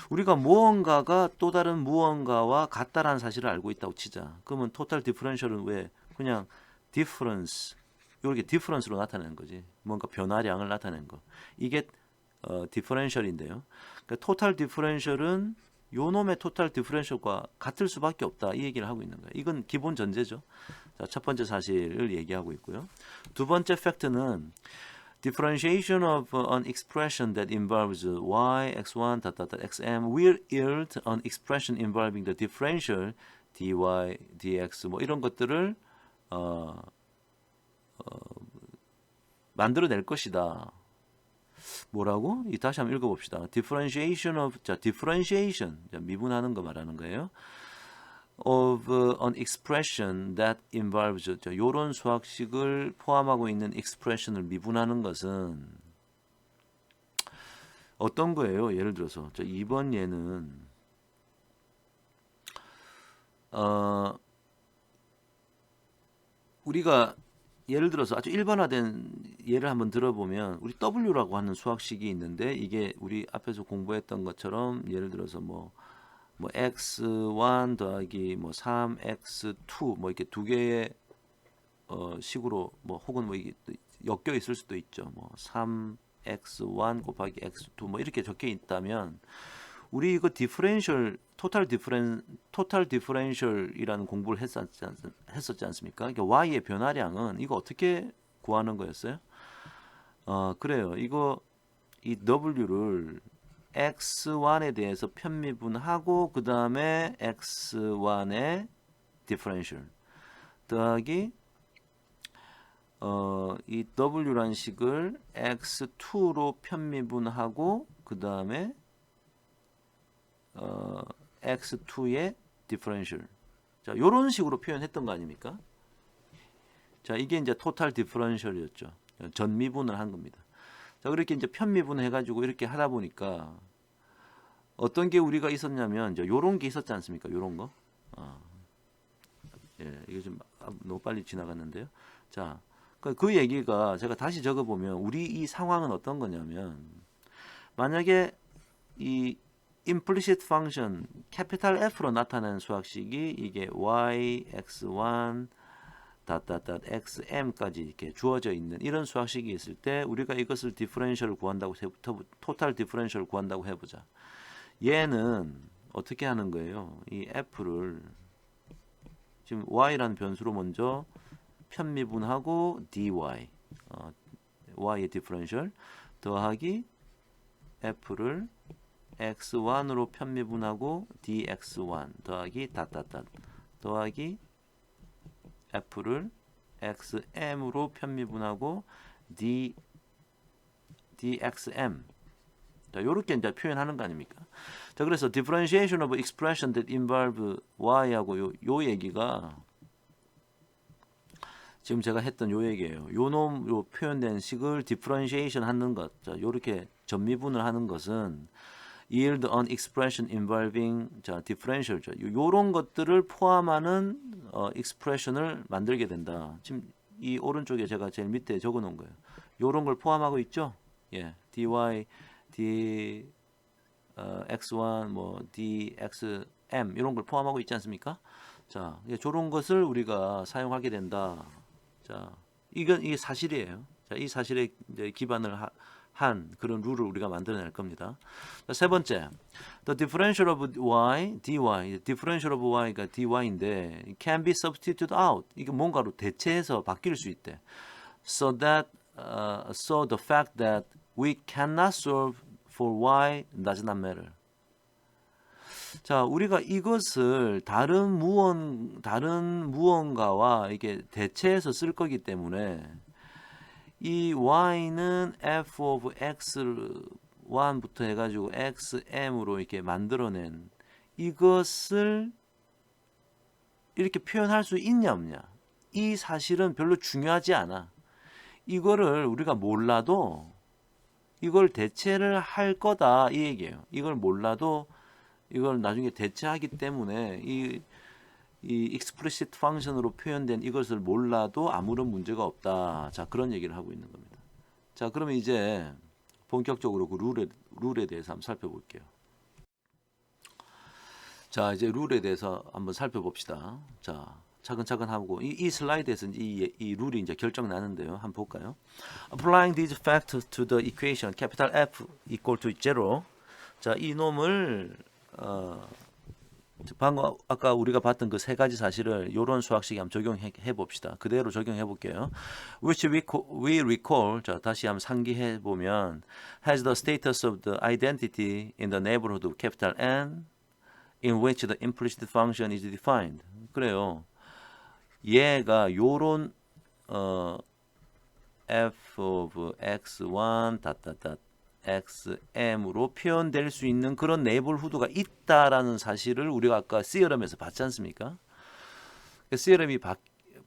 우리가 무언가가 또 다른 무언가와 같다라는 사실을 알고 있다고 치자. 그러면 total differential은 왜 그냥 difference 이렇게 difference로 나타내는 거지. 뭔가 변화량을 나타내는 거. 이게 differential인데요. 그러니까 total differential은 요 놈의 total differential과 같을 수밖에 없다. 이 얘기를 하고 있는 거예요. 이건 기본 전제죠. 자, 첫 번째 사실을 얘기하고 있고요. 두 번째 팩트는 differentiation of an expression that involves y, x1, xm will yield an expression involving the differential dy, dx 뭐 이런 것들을 만들어낼 것이다. 뭐라고? 다시 한번 읽어봅시다. differentiation of, differentiation, 미분하는 거 말하는 거예요. of an expression that involves, 요런 수학식을 포함하고 있는 expression을 미분하는 것은 어떤 거예요? 예를 들어서, 2번 예는, 우리가 예를 들어서 아주 일반화된 예를 한번 들어보면 우리 W라고 하는 수학식이 있는데 이게 우리 앞에서 공부했던 것처럼 예를 들어서 뭐 x1 더하기 뭐 3x2 뭐 이렇게 두 개의 식으로 뭐 혹은 뭐 이게 엮여 있을 수도 있죠. 뭐 3x1 곱하기 x2 뭐 이렇게 적혀 있다면 우리 이거 디퍼렌셜 토탈 디퍼렌셜이라는 공부를 했었지 않습니까? 그러니까 y의 변화량은 이거 어떻게 구하는 거였어요? 그래요. 이거 이 w를 x1에 대해서 편미분하고 그 다음에 x1의 디퍼렌셜 더하기 이 w라는 식을 x2로 편미분하고 그 다음에 x2의 디퍼렌셜. 자, 요런 식으로 표현했던 거 아닙니까? 자, 이게 이제 토탈 디퍼런셜이었죠. 전미분을 한 겁니다. 자, 그렇게 이제 편미분 해가지고 이렇게 하다 보니까 어떤 게 우리가 있었냐면 이제 요런 게 있었지 않습니까? 요런 거. 예, 이거 좀 너무 빨리 지나갔는데요. 자, 그 얘기가 제가 다시 적어보면 우리 이 상황은 어떤 거냐면 만약에 이 implicit function capital F로 나타나는 수학식이 이게 y, x1, xm까지 이렇게 주어져 있는 이런 수학식이 있을 때 우리가 이것을 디퍼런셜을 구한다고 토탈 디퍼런셜을 구한다고 해보자. 얘는 어떻게 하는 거예요? 이 f를 지금 y라는 변수로 먼저 편미분하고 dy, y의 디퍼런셜 더하기 f를 x1으로 편미분하고 dx1 더하기 더하기 f를 xm으로 편미분하고 dxm. 자, 요렇게 이제 표현하는 거 아닙니까? 자, 그래서 differentiation of expression that involve y하고 요 얘기가 지금 제가 했던 요 얘기예요. 요 표현된 식을 differentiation 하는 것. 자, 요렇게 전미분을 하는 것은 yield an expression involving differential죠. 요런 것들을 포함하는 expression을 만들게 된다. 지금 이 오른쪽에 제가 제일 밑에 적어 놓은 거예요. 요런 걸 포함하고 있죠. 예. dy, x1, 뭐 dxm 이런 걸 포함하고 있지 않습니까? 자, 저런 것을 우리가 사용하게 된다. 자, 이게 사실이에요. 자, 이 사실에 이제 기반을 한 그런 룰을 우리가 만들어낼 겁니다. 자, 세 번째, the differential of y, dy, differential of y가 dy인데 can be substituted out. 이게 뭔가로 대체해서 바뀔 수 있대. So the fact that We cannot solve for y does not matter. 자, 우리가 이것을 다른 무언가와 이게 대체해서 쓸 거기 때문에 이 y는 f of x 1부터 해가지고 xm으로 이렇게 만들어낸 이것을 이렇게 표현할 수 있냐 없냐. 이 사실은 별로 중요하지 않아. 이거를 우리가 몰라도 이걸 대체를 할 거다 이 얘기예요. 이걸 몰라도 이걸 나중에 대체하기 때문에 이 explicit function으로 표현된 이것을 몰라도 아무런 문제가 없다. 자, 그런 얘기를 하고 있는 겁니다. 자, 그러면 이제 본격적으로 그 룰에 대해서 한번 살펴볼게요. 자, 이제 룰에 대해서 한번 살펴봅시다. 자, 차근차근 하고 이 슬라이드에서 이 룰이 이제 결정 나는데요. 한번 볼까요? Applying these facts to the equation capital F equal to 0. 자, 이 놈을 방금 아까 우리가 봤던 그 세 가지 사실을 이런 수학식에 한번 적용해 봅시다. 그대로 적용해 볼게요. Which we recall, 자, 다시 한번 상기해 보면 has the status of the identity in the neighborhood of capital N in which the implicit function is defined. 그래요. 얘가 요런 f of x1 xm으로 표현될 수 있는 그런 네이버후드가 있다라는 사실을 우리가 아까 시어럼에서 봤지 않습니까? 시어럼이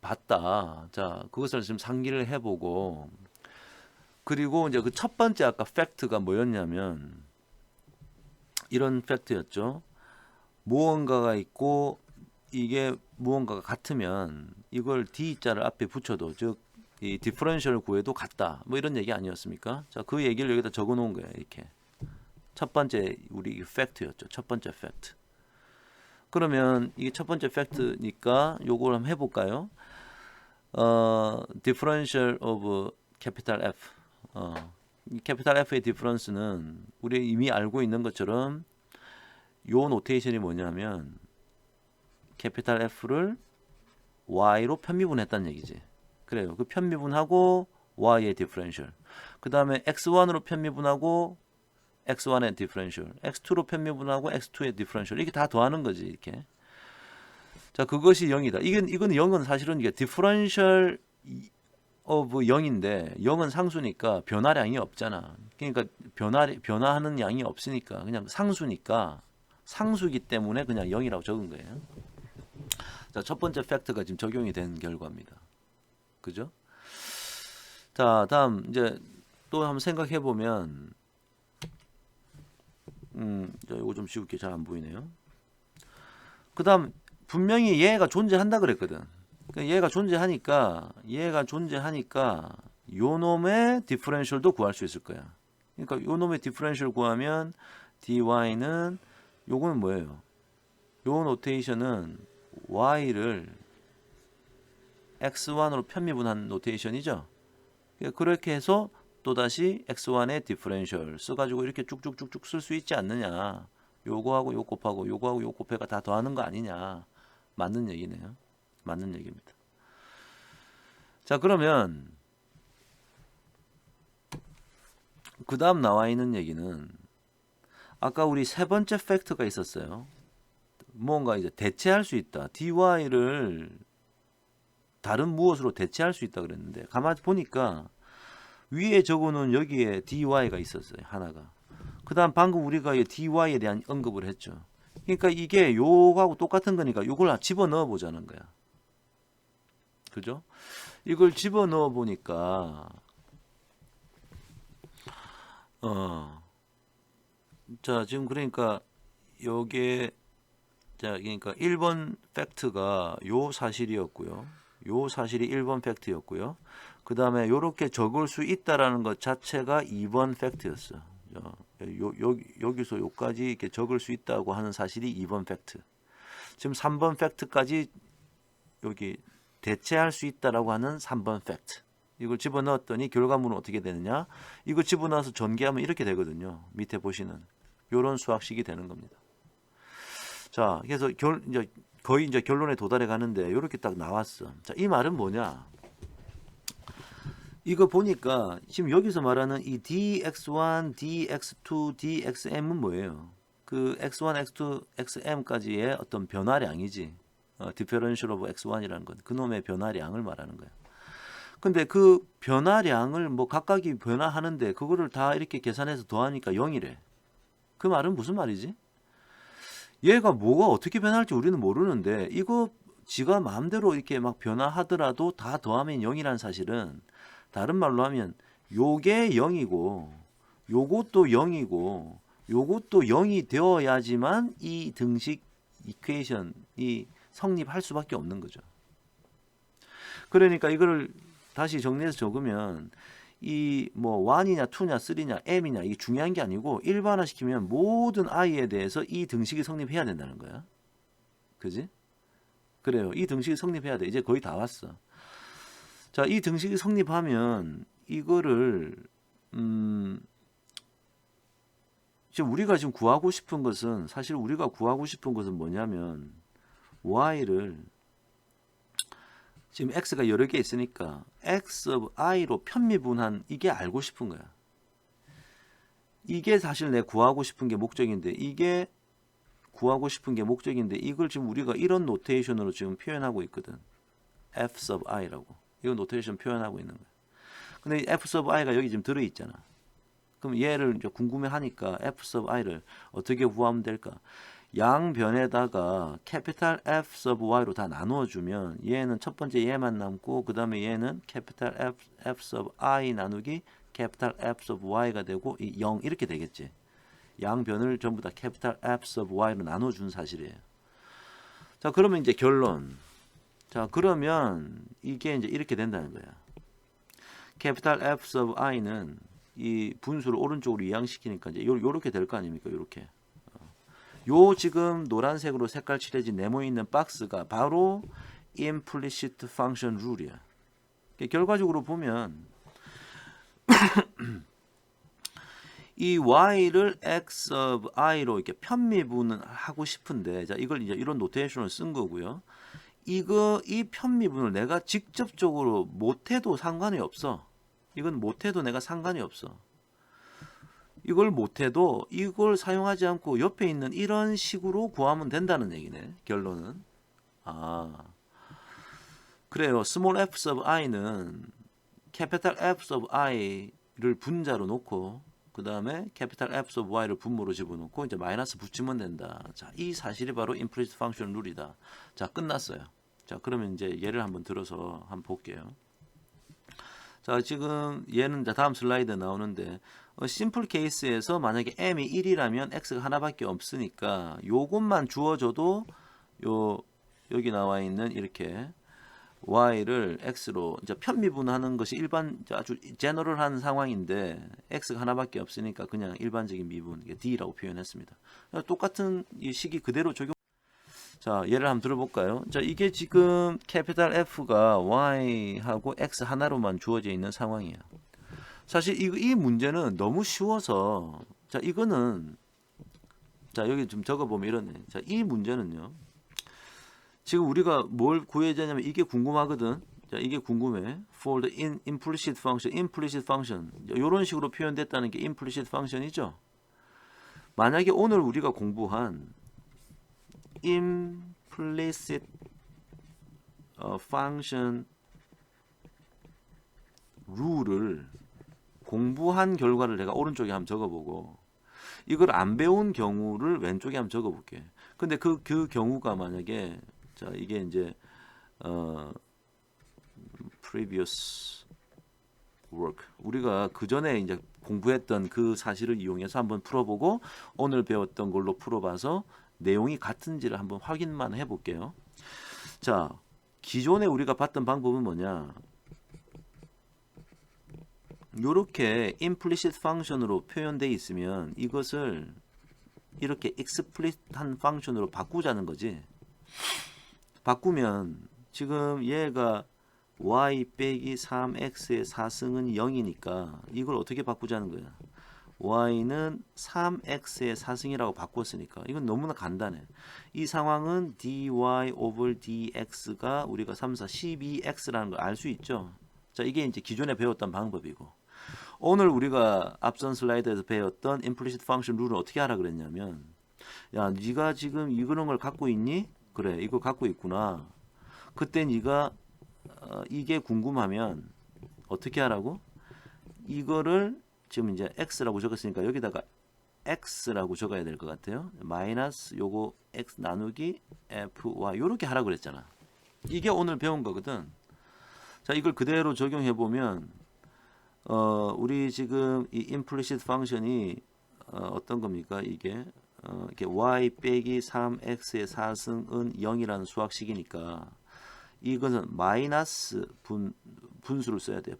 봤다. 자, 그것을 지금 상기를 해보고 그리고 이제 그 첫 번째 아까 팩트가 뭐였냐면 이런 팩트였죠. 무언가가 있고 이게 무언가가 같으면 이걸 D자를 앞에 붙여도 즉 이 디퍼런셜을 구해도 같다. 뭐 이런 얘기 아니었습니까? 자, 그 얘기를 여기다 적어 놓은 거예요. 이렇게. 첫 번째 우리 팩트였죠. 첫 번째 팩트. 그러면 이게 첫 번째 팩트니까 요걸 한번 해 볼까요? differential of capital F. 이 capital F의 difference는 우리 이미 알고 있는 것처럼 요 노테이션이 뭐냐면 capital F를 y로 편미분했다는 얘기지. 그래요. 그 편미분하고 y의 디퍼런셜. 그 다음에 x1으로 편미분하고 x1의 디퍼런셜. x2로 편미분하고 x2의 디퍼런셜. 이렇게 다 더하는 거지. 이렇게. 자, 그것이 0이다. 이건 0은 사실은 이게 디퍼런셜 of 0인데 0은 상수니까 변화량이 없잖아. 그러니까 변화하는 양이 없으니까 그냥 상수니까 상수기 때문에 그냥 0이라고 적은 거예요. 자, 첫 번째 팩트가 지금 적용이 된 결과입니다. 그죠? 자, 다음 이제 또 한번 생각해 보면 이거 좀 지울게. 잘 안 보이네요. 그 다음 분명히 얘가 존재한다 그랬거든. 그러니까 얘가 존재하니까 요 놈의 디퍼런셜도 구할 수 있을 거야. 그러니까 요 놈의 디퍼런셜 구하면 dy는 요거는 뭐예요? 요 노테이션은 y를 x1으로 편미분한 노테이션이죠. 그렇게 해서 또다시 x1의 디퍼런셜 써가지고 이렇게 쭉쭉쭉쭉 쓸 수 있지 않느냐. 요거하고 요 곱하고 요거하고 요 곱해가 다 더하는 거 아니냐. 맞는 얘기네요. 맞는 얘기입니다. 자, 그러면 그 다음 나와 있는 얘기는 아까 우리 세 번째 팩트가 있었어요. 뭔가 이제 대체할 수 있다. dy를 다른 무엇으로 대체할 수 있다 그랬는데 가만히 보니까 위에 적어놓은 여기에 dy가 있었어요. 하나가. 그 다음 방금 우리가 이 dy에 대한 언급을 했죠. 그러니까 이게 요거하고 똑같은 거니까 요걸 집어넣어 보자는 거야. 그죠? 이걸 집어넣어 보니까 자, 지금 그러니까 요게 자, 그러니까 1번 팩트가 요 사실이었고요. 요 사실이 1번 팩트였고요. 그 다음에 요렇게 적을 수 있다라는 것 자체가 2번 팩트였어. 여기서 요까지 이렇게 적을 수 있다고 하는 사실이 2번 팩트. 지금 3번 팩트까지 여기 대체할 수 있다라고 하는 3번 팩트. 이걸 집어넣었더니 결과물은 어떻게 되느냐? 이거 집어넣어서 전개하면 이렇게 되거든요. 밑에 보시는 요런 수학식이 되는 겁니다. 자, 그래서 이제 거의 이제 결론에 도달해 가는데 이렇게 딱 나왔어. 자, 이 말은 뭐냐? 이거 보니까 지금 여기서 말하는 이 dx1, dx2, dxm은 뭐예요? 그 x1, x2, xm까지의 어떤 변화량이지. differential of x1이라는 건 그놈의 변화량을 말하는 거야. 근데 그 변화량을 뭐 각각이 변화하는데 그거를 다 이렇게 계산해서 더하니까 0이래. 그 말은 무슨 말이지? 얘가 뭐가 어떻게 변할지 우리는 모르는데 이거 지가 마음대로 이렇게 막 변화하더라도 다 더하면 0이라는 사실은 다른 말로 하면 요게 0이고 요것도 0이고 요것도 0이 되어야지만 이 등식 이퀘이션이 성립할 수밖에 없는 거죠. 그러니까 이거를 다시 정리해서 적으면 이 뭐 1이냐 2냐 3냐 m이냐 이게 중요한 게 아니고 일반화시키면 모든 i에 대해서 이 등식이 성립해야 된다는 거야. 그지? 그래요. 이 등식이 성립해야 돼. 이제 거의 다 왔어. 자, 이 등식이 성립하면 이거를 지금 우리가 지금 구하고 싶은 것은 사실 우리가 구하고 싶은 것은 뭐냐면 y를 지금 x가 여러 개 있으니까 x of i로 편미분한 이게 알고 싶은 거야. 이게 사실 내 구하고 싶은 게 목적인데 이게 구하고 싶은 게 목적인데 이걸 지금 우리가 이런 노테이션으로 지금 표현하고 있거든. f sub i라고. 이거 노테이션 표현하고 있는 거야. 근데 f sub i가 여기 지금 들어 있잖아. 그럼 얘를 이제 궁금해하니까 f sub i를 어떻게 구하면 될까? 양변에다가 캐피탈 F sub y로 다 나누어주면 얘는 첫 번째 얘만 남고 그 다음에 얘는 캐피탈 F sub i 나누기 캐피탈 F sub y가 되고 0 이렇게 되겠지. 양변을 전부 다 캐피탈 F sub y로 나눠준 사실이에요. 자, 그러면 이제 결론. 자, 그러면 이게 이제 이렇게 된다는 거야. 캐피탈 F sub i는 이 분수를 오른쪽으로 이항시키니까 이제 요렇게 될 거 아닙니까? 요렇게. 요 지금 노란색으로 색깔 칠해진 네모 있는 박스가 바로 implicit function rule이야. 결과적으로 보면 이 y를 x of i로 이렇게 편미분을 하고 싶은데, 자, 이걸 이제 이런 노테이션을 쓴 거고요. 이 편미분을 내가 직접적으로 못해도 상관이 없어. 이건 못해도 내가 상관이 없어. 이걸 못해도 이걸 사용하지 않고 옆에 있는 이런 식으로 구하면 된다는 얘기네. 결론은. 그래요. small f sub i는 capital F sub i를 분자로 놓고 그 다음에 capital F sub y를 분모로 집어넣고 이제 마이너스 붙이면 된다. 자, 이 사실이 바로 implicit function 룰이다. 자, 끝났어요. 자, 그러면 이제 예를 한번 들어서 한번 볼게요. 자, 지금 얘는 다음 슬라이드에 나오는데 심플 케이스에서 만약에 m이 1이라면 x가 하나밖에 없으니까 요것만 주어져도 여기 나와 있는 이렇게 y를 x로 이제 편미분하는 것이 일반 아주 제너럴한 상황인데 x가 하나밖에 없으니까 그냥 일반적인 미분 d라고 표현했습니다. 똑같은 이 식이 그대로 적용. 자, 예를 한번 들어볼까요? 자, 이게 지금 캐피탈 F가 y하고 x 하나로만 주어져 있는 상황이에요. 사실 이 문제는 너무 쉬워서 자, 이거는 자, 여기 좀 적어보면 이러네. 자, 이 문제는요. 지금 우리가 뭘 구해야 되냐면 이게 궁금하거든. 자, 이게 궁금해. For the implicit function. 이런 식으로 표현됐다는 게 implicit function이죠. 만약에 오늘 우리가 공부한 implicit function 룰을 공부한 결과를 내가 오른쪽에 한번 적어보고 이걸 안 배운 경우를 왼쪽에 한번 적어볼게. 근데 그 경우가 만약에 자, 이게 이제 previous work 우리가 그 전에 이제 공부했던 그 사실을 이용해서 한번 풀어보고 오늘 배웠던 걸로 풀어봐서 내용이 같은지를 한번 확인만 해볼게요. 자, 기존에 우리가 봤던 방법은 뭐냐? 이렇게 implicit function으로 표현되어 있으면 이것을 이렇게 explicit한 function으로 바꾸자는 거지. 바꾸면 지금 얘가 y 빼기 3x의 4승은 0이니까 이걸 어떻게 바꾸자는 거야? y는 3x의 4승이라고 바꿨으니까 이건 너무나 간단해. 이 상황은 dy over dx가 우리가 3, 4, 12x라는 걸 알 수 있죠. 자, 이게 이제 기존에 배웠던 방법이고, 오늘 우리가 앞선 슬라이드에서 배웠던 implicit function 룰을 어떻게 하라 그랬냐면, 야, 네가 지금 이런 걸 갖고 있니? 그래, 이거 갖고 있구나. 그때 네가 이게 궁금하면 어떻게 하라고? 이거를 지금 이제 x라고 적었으니까 여기다가 x라고 적어야 될 것 같아요. 마이너스 요거 x 나누기 fy 요렇게 하라고 그랬잖아. 이게 오늘 배운 거거든. 자, 이걸 그대로 적용해 보면 우리 지금 이 implicit function이 어떤 겁니까? 이게 이렇게 y 빼기 3x의 4승은 0이라는 수학식이니까 이것은 마이너스 분수를 써야 돼요.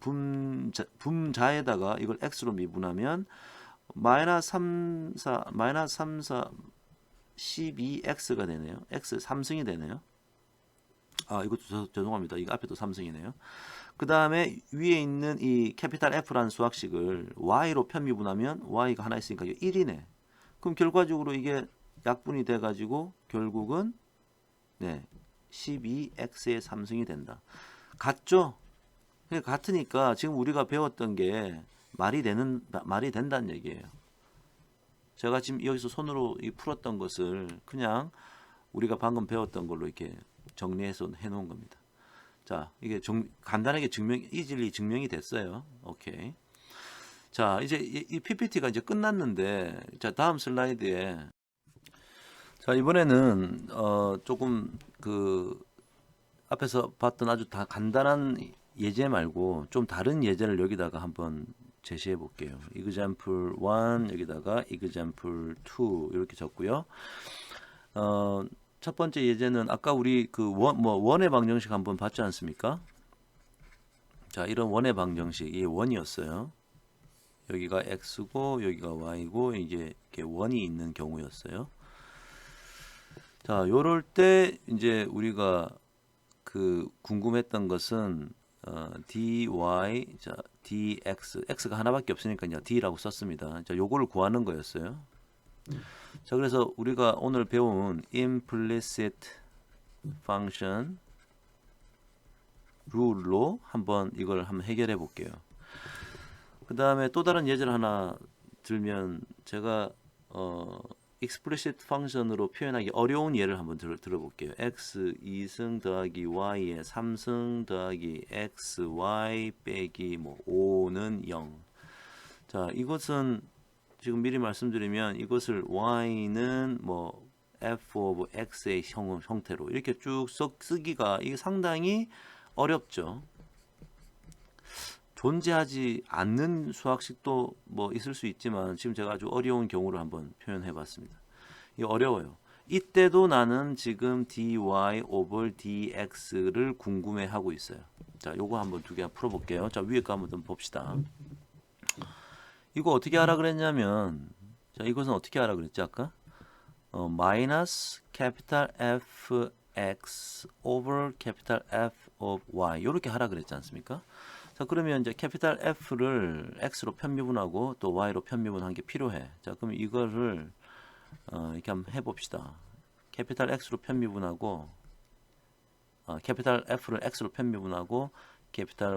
분자에다가 이걸 x로 미분하면 마이너스 3, 4, 12x가 되네요. x 3승이 되네요. 아, 이것도 죄송합니다. 이거 앞에도 3승이네요. 그 다음에 위에 있는 이 캐피탈 F라는 수학식을 y로 편미분하면 y가 하나 있으니까 1이네. 그럼 결과적으로 이게 약분이 돼가지고 결국은 네 12x의 3승이 된다. 같죠? 같으니까 지금 우리가 배웠던 게 말이 된다는 얘기예요. 제가 지금 여기서 손으로 풀었던 것을 그냥 우리가 방금 배웠던 걸로 이렇게 정리해서 해놓은 겁니다. 자, 이게 간단하게 이질리 증명이 됐어요. 오케이. 자, 이제 이 PPT가 이제 끝났는데, 자, 다음 슬라이드에, 자, 이번에는 조금 앞에서 봤던 아주 다 간단한 예제 말고 좀 다른 예제를 여기다가 한번 제시해 볼게요. example 1 여기다가 example 2 이렇게 적고요. 첫 번째 예제는 아까 우리 원의 방정식 한번 봤지 않습니까? 자, 이런 원의 방정식, 이게 원이었어요. 여기가 x고 여기가 y고 이제 이렇게 원이 있는 경우였어요. 자, 요럴 때 이제 우리가 궁금했던 것은 dy, 자, dx, x가 하나밖에 없으니까 이제 d라고 썼습니다. 자, 요거를 구하는 거였어요. 자, 그래서 우리가 오늘 배운 implicit function 룰로 이걸 한번 해결해 볼게요. 그 다음에 또 다른 예제를 하나 들면 제가 explicit function으로 표현하기 어려운 예를 한번 들어볼게요. x 2승 더하기 y의 3승 더하기 xy 빼기 5는 0. 자, 이것은 지금 미리 말씀드리면 이것을 y는 f of x의 형태로 이렇게 쭉 쓰기가 이게 상당히 어렵죠. 존재하지 않는 수학식도 있을 수 있지만 지금 제가 아주 어려운 경우를 한번 표현해 봤습니다. 이게 어려워요. 이때도 나는 지금 dy over dx를 궁금해 하고 있어요. 자, 요거 한번 두 개 풀어 볼게요. 자, 위에 거 한번 봅시다. 이거 어떻게 하라 그랬냐면, 자, 이것은 어떻게 하라 그랬지 아까? 마이너스 캐피탈 fx over 캐피탈 f of y 이렇게 하라 그랬지 않습니까? 자, 그러면 이제 캐피탈 F를 X로 편미분하고 또 Y로 편미분한 게 필요해. 자, 그럼 이거를 이렇게 한번 해봅시다. 캐피탈 X로 편미분하고 캐피탈 F를 X로 편미분하고 캐피탈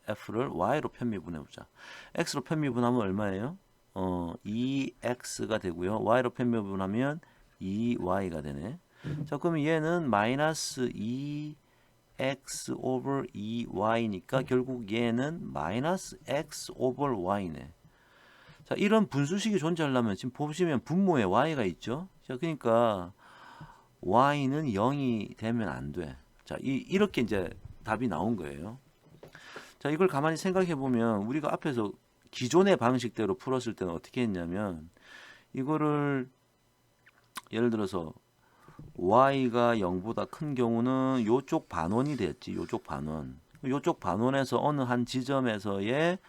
F를 Y로 편미분해보자. X로 편미분하면 얼마예요? 2X가 되고요. Y로 편미분하면 2Y가 되네. 자, 그러면 얘는 마이너스 2x over 2y니까 결국 얘는 마이너스 x over y네. 자, 이런 분수식이 존재하려면 지금 보시면 분모에 y가 있죠. 자, 그러니까 y는 0이 되면 안 돼. 자, 이렇게 이제 답이 나온 거예요. 자, 이걸 가만히 생각해 보면 우리가 앞에서 기존의 방식대로 풀었을 때는 어떻게 했냐면 이거를 예를 들어서 y가 0보다 큰 경우는 요쪽 반원이 됐지. 요쪽 반원. 요쪽 반원에서 어느 한 지점에서의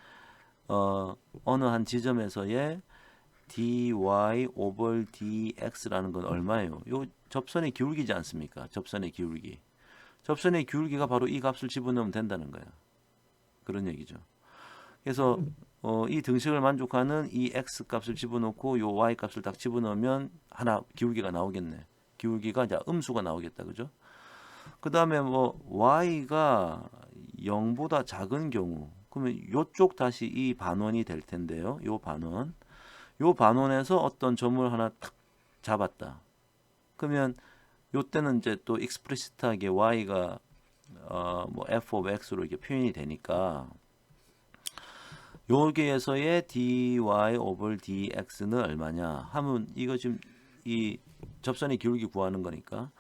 dy over dx라는 건 얼마예요? 요 접선의 기울기지 않습니까? 접선의 기울기. 접선의 기울기가 바로 이 값을 집어넣으면 된다는 거예요. 그런 얘기죠. 그래서 이 등식을 만족하는 이 x 값을 집어넣고 요 y 값을 딱 집어넣으면 하나 기울기가 나오겠네. 기울기가 이제 음수가 나오겠다. 그죠? 그 다음에 y가 0보다 작은 경우 그러면 요쪽 다시 이 반원이 될 텐데요. 요 반원에서 어떤 점을 하나 탁 잡았다. 그러면 요때는 이제 또 explicit하게 y가 뭐 f of x로 이렇게 표현이 되니까 여기에서의 dy over dx는 얼마냐 하면 이거 지금 이 접선의 기울기 구하는 거니까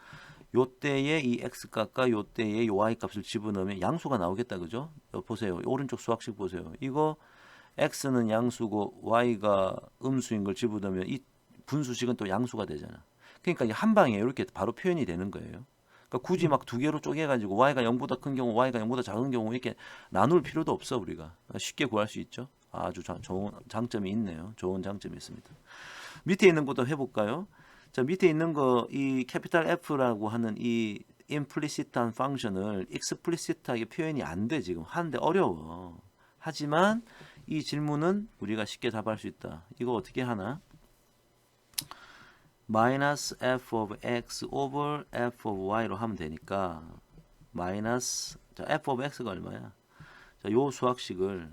요때의 이 x 값과 요때의 이 y 값을 집어넣으면 양수가 나오겠다. 그죠? 보세요. 오른쪽 수학식 보세요. 이거 x는 양수고 y가 음수인 걸 집어넣으면 이 분수식은 또 양수가 되잖아. 그러니까 한 방에 이렇게 바로 표현이 되는 거예요. 그러니까 굳이 막 두 개로 쪼개가지고 y가 0보다 큰 경우, y가 0보다 작은 경우 이렇게 나눌 필요도 없어. 우리가 쉽게 구할 수 있죠. 아주 좋은 장점이 있네요. 좋은 장점이 있습니다. 밑에 있는 것도 해볼까요? 자, 밑에 있는 거 이 캐피탈 F라고 하는 이 implicit한 펑션을 explicit하게 표현이 안 돼. 지금 하는데 어려워. 하지만 이 질문은 우리가 쉽게 답할 수 있다. 이거 어떻게 하나? 마이너스 f of x over f of y로 하면 되니까 마이너스 자 f of x가 얼마야? 자, 요 수학식을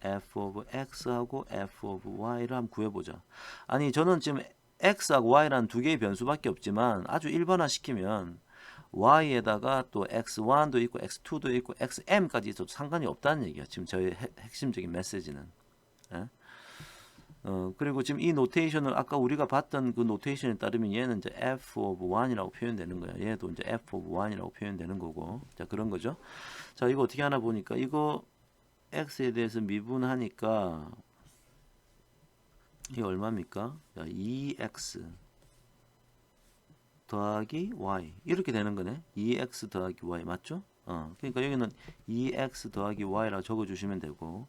f of x하고 f of y를 한번 구해보자. 아니 저는 지금 x하고 y라는 두 개의 변수밖에 없지만 아주 일반화 시키면 y에다가 또 x1도 있고 x2도 있고 xm까지 있어도 상관이 없다는 얘기야. 지금 저의 핵심적인 메시지는. 예? 그리고 지금 이 노테이션을 아까 우리가 봤던 그 노테이션에 따르면 얘는 이제 f of 1이라고 표현되는 거야. 얘도 이제 f of 1이라고 표현되는 거고. 자, 그런 거죠. 자, 이거 어떻게 하나 보니까 이거 x에 대해서 미분하니까 이게 얼마입니까? 자, 2x 더하기 y 이렇게 되는 거네. 2x 더하기 y 맞죠? 그러니까 여기는 2x 더하기 y라고 적어주시면 되고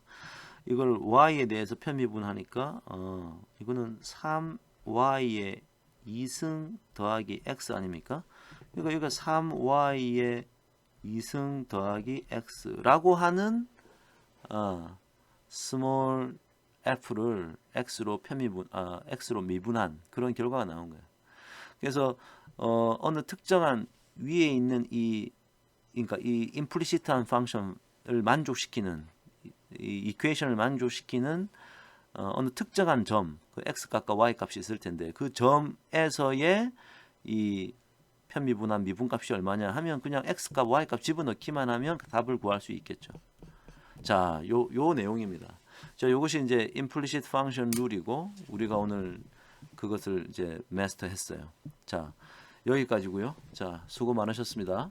이걸 y에 대해서 편미분하니까 이거는 3y의 2승 더하기 x 아닙니까? 그러니까 여기가 3y의 2승 더하기 x라고 하는 small f를 x로 x로 미분한 그런 결과가 나온 거예요. 그래서 어느 특정한 위에 있는 그러니까 이 임플리시트한 펑션을 만족시키는 이 이퀘이션을 만족시키는 어느 특정한 점, 그 x 값과 y 값이 있을 텐데 그 점에서의 이 편미분한 미분값이 얼마냐 하면 그냥 x 값, y 값 집어넣기만 하면 답을 구할 수 있겠죠. 자, 요 내용입니다. 자, 요것이 이제 implicit function 룰이고 우리가 오늘 그것을 이제 마스터했어요. 자, 여기까지고요. 자, 수고 많으셨습니다.